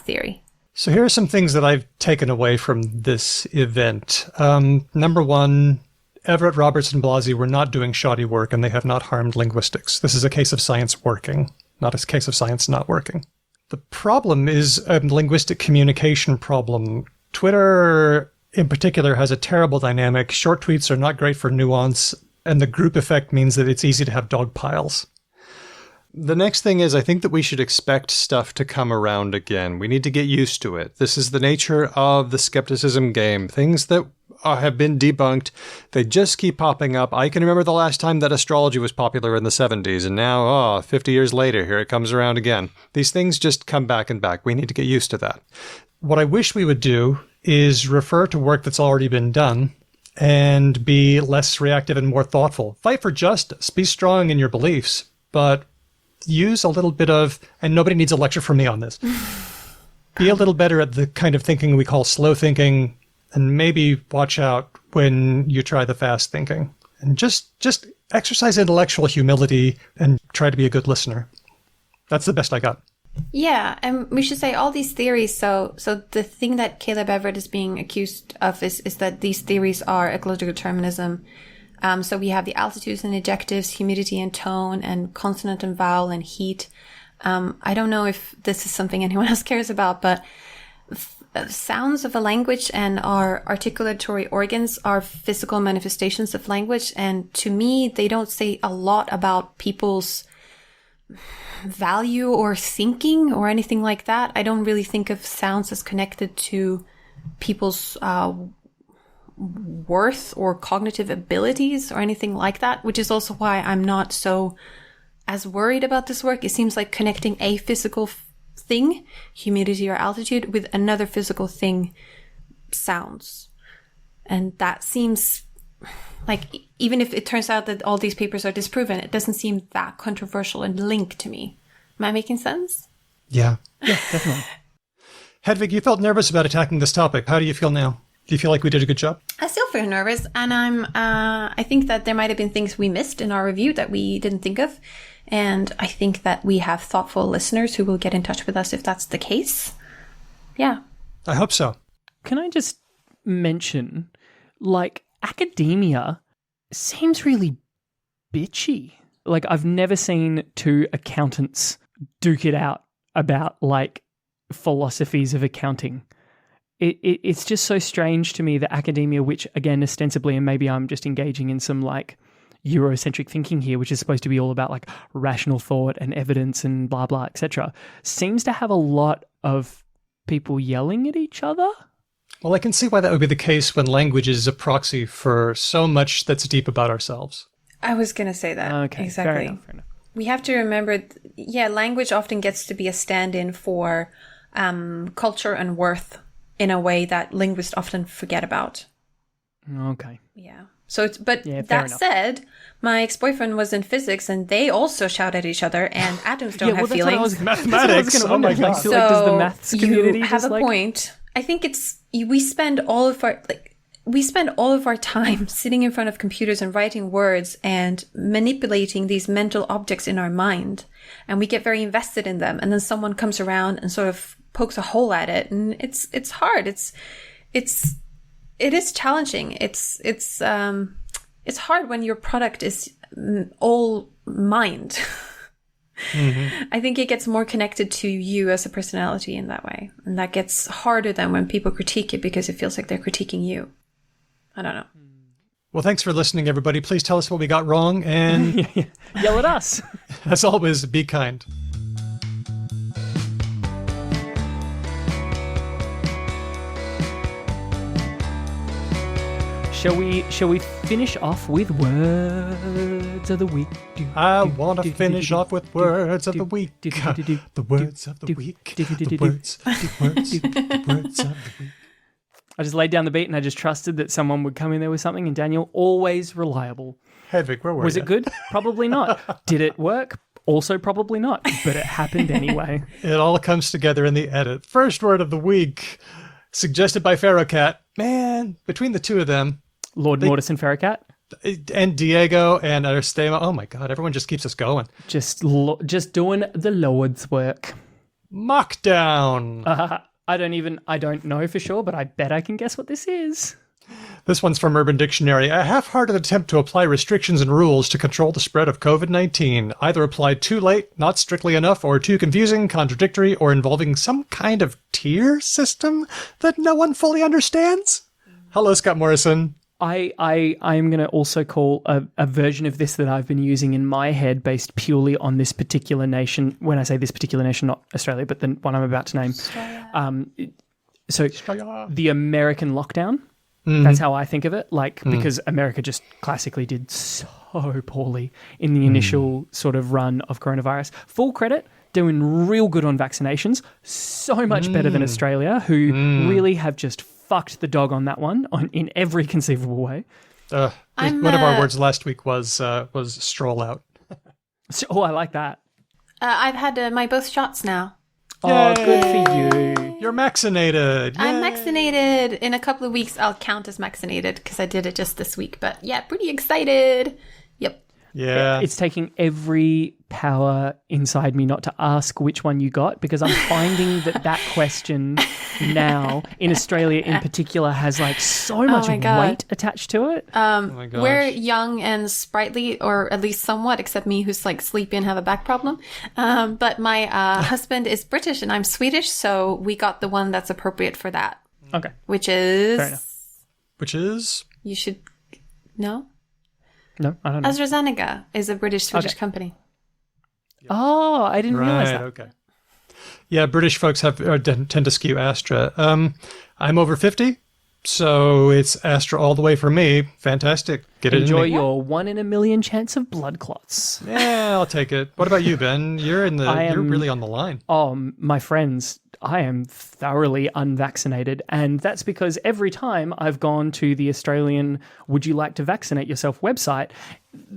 theory.
So here are some things that I've taken away from this event. Number one, Everett, Roberts, and Blasi were not doing shoddy work, and they have not harmed linguistics. This is a case of science working, not a case of science not working. The problem is a linguistic communication problem. Twitter, in particular, has a terrible dynamic. Short tweets are not great for nuance, and the group effect means that it's easy to have dog piles. The next thing is I think that we should expect stuff to come around again. We need to get used to it. This is the nature of the skepticism game. Things that have been debunked, they just keep popping up. I can remember the last time that astrology was popular in the 70s, and now, 50 years later, here it comes around again. These things just come back and back. We need to get used to that. What I wish we would do is refer to work that's already been done and be less reactive and more thoughtful. Fight for justice. Be strong in your beliefs, but use a little bit of, and nobody needs a lecture from me on this, be a little better at the kind of thinking we call slow thinking, and maybe watch out when you try the fast thinking. And just exercise intellectual humility and try to be a good listener. That's the best I got.
Yeah, and we should say all these theories. So the thing that Caleb Everett is being accused of is that these theories are ecological determinism. So we have the altitudes and ejectives, humidity and tone, and consonant and vowel and heat. I don't know if this is something anyone else cares about, but sounds of a language and our articulatory organs are physical manifestations of language. And to me, they don't say a lot about people's value or thinking or anything like that. I don't really think of sounds as connected to people's worth or cognitive abilities or anything like that, which is also why I'm not so as worried about this work. It seems like connecting a physical thing, humidity or altitude, with another physical thing, sounds. And that seems like, even if it turns out that all these papers are disproven, it doesn't seem that controversial and linked to me. Am I making sense?
Yeah, definitely. Hedvig, you felt nervous about attacking this topic. How do you feel now? Do you feel like we did a good job?
I still feel nervous, and I think that there might have been things we missed in our review that we didn't think of. And I think that we have thoughtful listeners who will get in touch with us if that's the case. Yeah.
I hope so.
Can I just mention, like, academia seems really bitchy. Like, I've never seen two accountants duke it out about, like, philosophies of accounting. It's just so strange to me that academia, which, again, ostensibly, and maybe I'm just engaging in some, like, Eurocentric thinking here, which is supposed to be all about, like, rational thought and evidence and blah, blah, etc., seems to have a lot of people yelling at each other.
Well, I can see why that would be the case when language is a proxy for so much that's deep about ourselves.
I was going to say that.
Okay,
exactly.
Fair enough.
We have to remember, language often gets to be a stand-in for culture and worth in a way that linguists often forget about.
Okay.
Yeah. So that
enough.
said, my ex-boyfriend was in physics, and they also shout at each other, and atoms don't have feelings.
Mathematics. Oh my god.
So, does the maths community
you have a point. I think we spend all of our time sitting in front of computers and writing words and manipulating these mental objects in our mind, and we get very invested in them. And then someone comes around and sort of pokes a hole at it, and it's hard. It is challenging. It's hard when your product is all mind. Mm-hmm. I think it gets more connected to you as a personality in that way. And that gets harder than when people critique it because it feels like they're critiquing you. I don't know.
Well, thanks for listening, everybody. Please tell us what we got wrong and
yell at us.
As always, be kind.
Shall we finish off with words of the week?
I want to finish off with words of the week. The words of the week. The words of the week.
I just laid down the beat and I just trusted that someone would come in there with something, and Daniel, always reliable.
Hedvig, where were you?
Was it good? Probably not. Did it work? Also probably not. But it happened anyway.
It all comes together in the edit. First word of the week, suggested by Pharaohcat. Man, between the two of them,
Lord Mortis and Pharaohcat?
And Diego and Aristema. Oh my God, everyone just keeps us going.
Just doing the Lord's work.
Mockdown.
I don't know for sure, but I bet I can guess what this is.
This one's from Urban Dictionary. A half-hearted attempt to apply restrictions and rules to control the spread of COVID-19, either applied too late, not strictly enough, or too confusing, contradictory, or involving some kind of tier system that no one fully understands. Hello, Scott Morrison.
I'm going to also call a version of this that I've been using in my head based purely on this particular nation. When I say this particular nation, not Australia, but the one I'm about to name.
Australia.
The American lockdown. That's how I think of it. Because America just classically did so poorly in the initial sort of run of coronavirus. Full credit, doing real good on vaccinations. So much better than Australia, who really have just fucked the dog on that one in every conceivable way.
One of our words last week was stroll out.
Oh, I like that.
I've had my both shots now.
Oh, good for you.
You're vaccinated.
I'm vaccinated. In a couple of weeks, I'll count as vaccinated because I did it just this week. But yeah, pretty excited. Yep.
Yeah.
It's taking every power inside me not to ask which one you got, because I'm finding that question now in Australia in particular has like so much weight attached to it.
We're young and sprightly, or at least somewhat, except me who's like sleepy and have a back problem. But my husband is British and I'm Swedish, so we got the one that's appropriate for that.
Okay.
Which is...
Fair enough.
Which is?
You should... No?
No, I don't know.
AstraZeneca is a British-Swedish company.
Oh, I didn't realize that.
Okay. Yeah, British folks tend to skew Astra. I'm over 50, so it's Astra all the way for me. Fantastic.
Enjoy your 1 in a million chance of blood clots.
Yeah, I'll take it. What about you, Ben? You're really on the line.
Oh, my friends, I am thoroughly unvaccinated, and that's because every time I've gone to the Australian "Would you like to vaccinate yourself" website,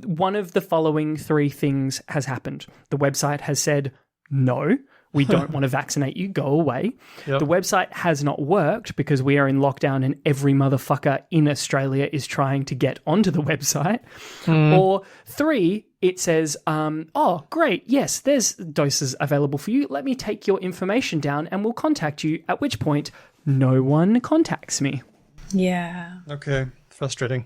one of the following 3 things has happened. The website has said, no, we don't want to vaccinate you, go away.
Yep.
The website has not worked because we are in lockdown and every motherfucker in Australia is trying to get onto the website. Or 3, it says, oh, great, yes, there's doses available for you. Let me take your information down and we'll contact you, at which point no one contacts me.
Yeah.
Okay, frustrating.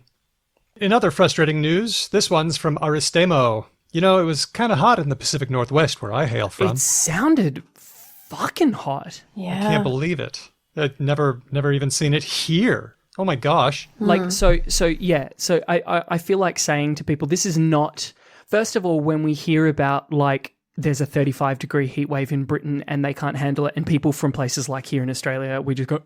In other frustrating news, this one's from Aristemo. You know, it was kind of hot in the Pacific Northwest where I hail from.
It sounded fucking hot.
Yeah.
I can't believe it. I'd never even seen it here. Oh my gosh.
Like, so I feel like saying to people, this is not, first of all, when we hear about like there's a 35-degree heat wave in Britain and they can't handle it, and people from places like here in Australia, we just go,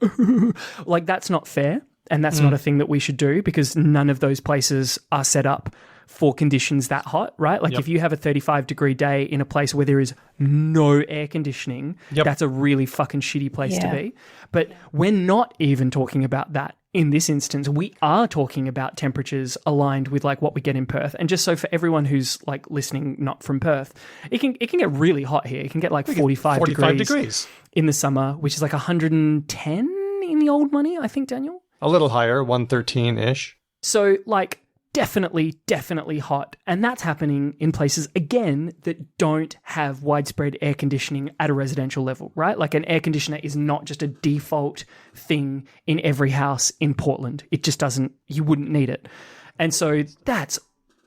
like, that's not fair. And that's not a thing that we should do, because none of those places are set up for conditions that hot, right? Like if you have a 35-degree day in a place where there is no air conditioning, that's a really fucking shitty place to be. But we're not even talking about that in this instance. We are talking about temperatures aligned with like what we get in Perth. And just so for everyone who's like listening, not from Perth, it can get really hot here. It can get like 45 degrees in the summer, which is like 110 in the old money, I think, Daniel.
A little higher, 113-ish.
So, like, definitely hot. And that's happening in places, again, that don't have widespread air conditioning at a residential level, right? Like, an air conditioner is not just a default thing in every house in Portland. It just doesn't, you wouldn't need it. And so that's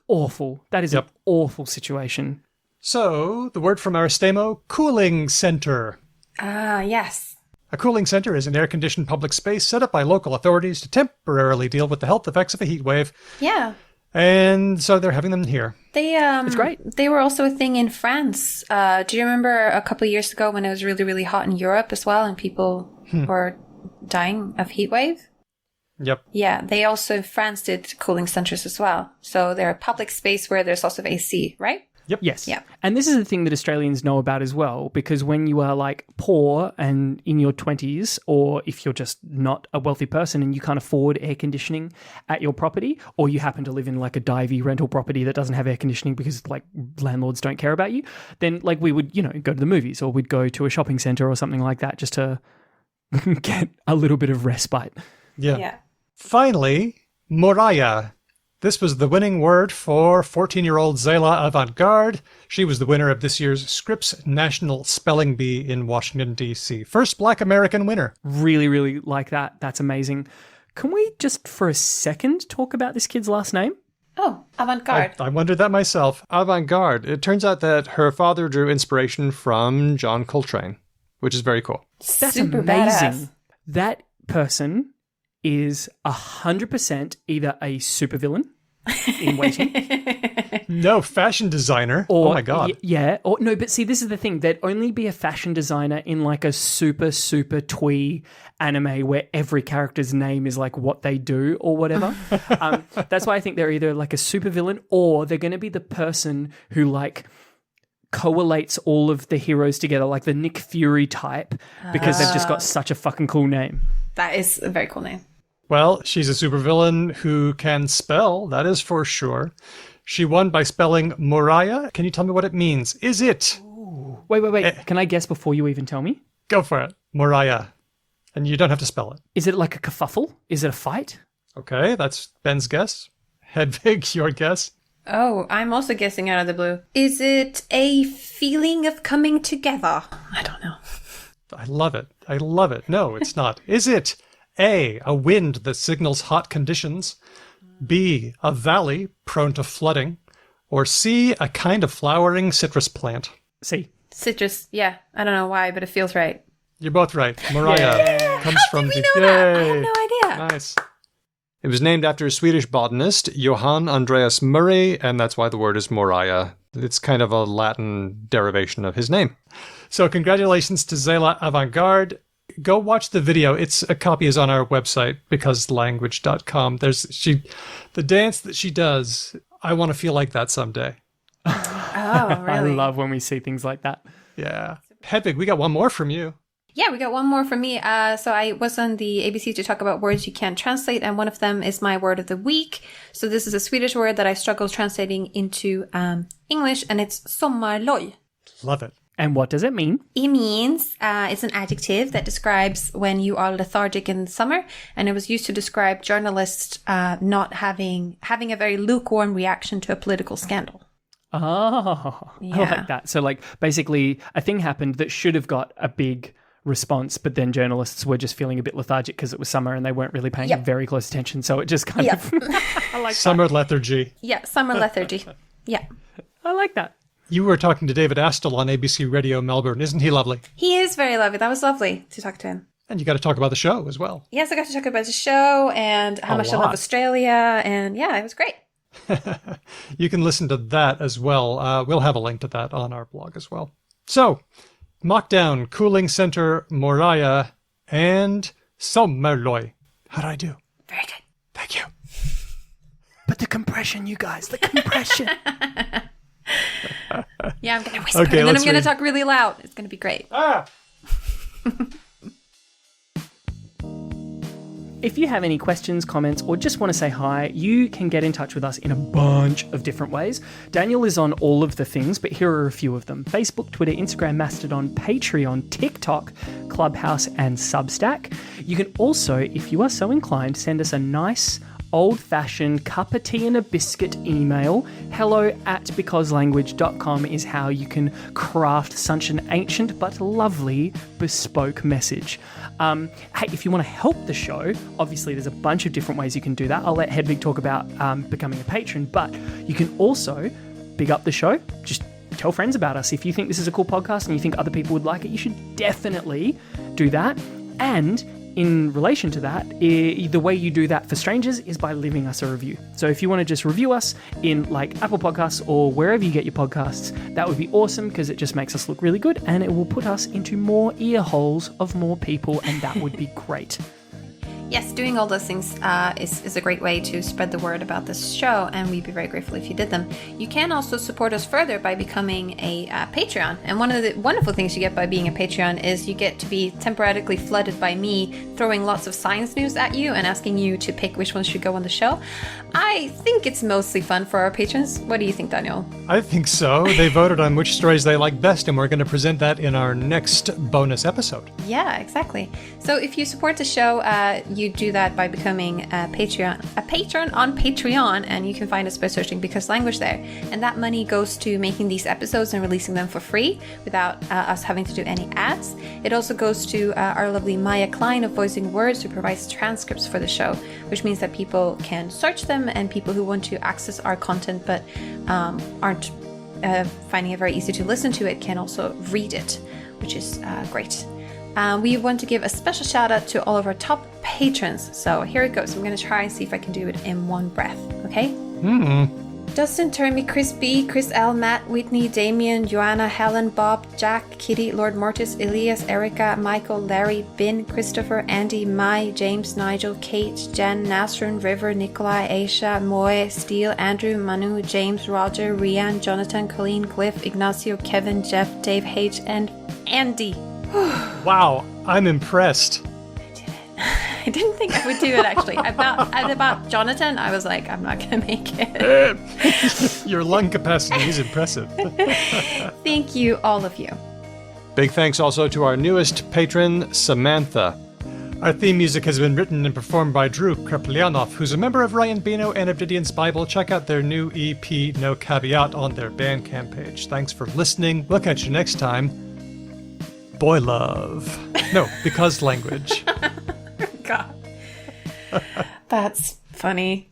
awful. That is an awful situation.
So, the word from Aristemo, cooling center.
Yes.
A cooling center is an air-conditioned public space set up by local authorities to temporarily deal with the health effects of a heat wave.
Yeah.
And so they're having them here.
It's great.
They were also a thing in France. Do you remember a couple of years ago when it was really, really hot in Europe as well and people were dying of heat wave?
Yep.
Yeah, they also, France did cooling centers as well. So they're a public space where there's also AC, right?
Yep.
Yes.
Yeah.
And this is the thing that Australians know about as well, because when you are like poor and in your 20s, or if you're just not a wealthy person and you can't afford air conditioning at your property, or you happen to live in like a divey rental property that doesn't have air conditioning because like landlords don't care about you, then like we would, go to the movies, or we'd go to a shopping center or something like that just to get a little bit of respite.
Yeah. Finally, Moraya. This was the winning word for 14-year-old Zayla Avant-Garde. She was the winner of this year's Scripps National Spelling Bee in Washington, D.C. First Black American winner.
Really, really like that. That's amazing. Can we just for a second talk about this kid's last name?
Oh, Avant-Garde.
I wondered that myself. Avant-Garde. It turns out that her father drew inspiration from John Coltrane, which is very cool.
That's
Super
amazing.
badass.
That person is 100% either a supervillain in waiting.
No, fashion designer.
Or,
oh my God.
Yeah. Or no, but see, this is the thing. There'd only be a fashion designer in like a super, super twee anime where every character's name is like what they do or whatever. That's why I think they're either like a supervillain or they're going to be the person who like collates all of the heroes together, like the Nick Fury type, because they've just got such a fucking cool name.
That is a very cool name.
Well, she's a supervillain who can spell, that is for sure. She won by spelling Moriah. Can you tell me what it means? Is it?
Wait. Can I guess before you even tell me?
Go for it. Moriah. And you don't have to spell it.
Is it like a kerfuffle? Is it a fight?
Okay, that's Ben's guess. Hedvig, your guess.
Oh, I'm also guessing out of the blue. Is it a feeling of coming together? I don't know.
I love it. I love it. No, it's not. Is it A, a wind that signals hot conditions, B, a valley prone to flooding, or C, a kind of flowering citrus plant?
C.
Citrus. Yeah. I don't know why, but it feels right.
You're both right. Moriah comes from
Did we
the...
know that? I had no idea.
Nice. It was named after Swedish botanist Johann Andreas Murray, and that's why the word is Moriah. It's kind of a Latin derivation of his name. So congratulations to Zayla Avant-Garde. Go watch the video. A copy is on our website, becauselanguage.com. The dance that she does, I want to feel like that someday.
Oh, really?
I love when we see things like that.
Yeah. Hedvig, we got one more from you.
Yeah, we got one more from me. So I was on the ABC to talk about words you can't translate, and one of them is my word of the week. So this is a Swedish word that I struggle translating into English, and it's sommarloj.
Love it.
And what does it mean?
It means, it's an adjective that describes when you are lethargic in the summer, and it was used to describe journalists not having a very lukewarm reaction to a political scandal.
Oh,
Yeah.
I like that. So like basically a thing happened that should have got a big response, but then journalists were just feeling a bit lethargic because it was summer and they weren't really paying very close attention. So it just kind of... I like
Summer lethargy.
Yeah, summer lethargy. Yeah.
I like that.
You were talking to David Astle on ABC Radio Melbourne. Isn't he lovely?
He is very lovely. That was lovely to talk to him.
And you got to talk about the show as well.
Yes, I got to talk about the show and how much I love Australia. And yeah, it was great.
You can listen to that as well. We'll have a link to that on our blog as well. So, Mockdown, Cooling Center, Moriah, and Sommerloj. How did I do?
Very good.
Thank you.
But the compression, you guys, the compression.
Yeah, I'm going to whisper
Okay,
and then
let's
I'm going to
read.
talk really loud. It's going to be great.
If you have any questions, comments, or just want to say hi, you can get in touch with us in a bunch of different ways. Daniel is on all of the things, but here are a few of them. Facebook, Twitter, Instagram, Mastodon, Patreon, TikTok, Clubhouse, and Substack. You can also, if you are so inclined, send us a nice old-fashioned cup of tea and a biscuit email. hello@becauselanguage.com is how you can craft such an ancient but lovely bespoke message. Hey, if you want to help the show, obviously there's a bunch of different ways you can do that. I'll let Hedvig talk about becoming a patron, but you can also big up the show. Just tell friends about us. If you think this is a cool podcast and you think other people would like it, you should definitely do that. And in relation to that, the way you do that for strangers is by leaving us a review. So if you want to just review us in like Apple Podcasts or wherever you get your podcasts, that would be awesome because it just makes us look really good and it will put us into more ear holes of more people, and that would be great.
Yes, doing all those things is a great way to spread the word about this show, and we'd be very grateful if you did them. You can also support us further by becoming a Patreon. And one of the wonderful things you get by being a Patreon is you get to be temporarily flooded by me throwing lots of science news at you and asking you to pick which ones should go on the show. I think it's mostly fun for our patrons. What do you think, Daniel?
I think so. They voted on which stories they like best, and we're going to present that in our next bonus episode.
Yeah, exactly. So if you support the show, you do that by becoming a patron on Patreon, and you can find us by searching Because Language there. And that money goes to making these episodes and releasing them for free without us having to do any ads. It also goes to our lovely Maya Klein of Voicing Words, who provides transcripts for the show, which means that people can search them, and people who want to access our content but aren't finding it very easy to listen to it can also read it, which is great. We want to give a special shout out to all of our top patrons. So here it goes. I'm going to try and see if I can do it in one breath. Okay? Dustin, Termy, Chris B, Chris L, Matt, Whitney, Damien, Joanna, Helen, Bob, Jack, Kitty, Lord Mortis, Elias, Erica, Michael, Larry, Bin, Christopher, Andy, Mai, James, Nigel, Kate, Jen, Nasrun, River, Nikolai, Aisha, Moe, Steele, Andrew, Manu, James, Roger, Rian, Jonathan, Colleen, Glyph, Ignacio, Kevin, Jeff, Dave H, and Andy.
Wow, I'm impressed.
I didn't think I would do it, actually. About Jonathan, I was like, I'm not going to make it.
Your lung capacity is impressive.
Thank you, all of you.
Big thanks also to our newest patron, Samantha. Our theme music has been written and performed by Drew Kreplyanov, who's a member of Ryan Bino and of Didian's Bible. Check out their new EP, No Caveat, on their Bandcamp page. Thanks for listening. We'll catch you next time. Boy love. No, Because Language.
God. That's funny.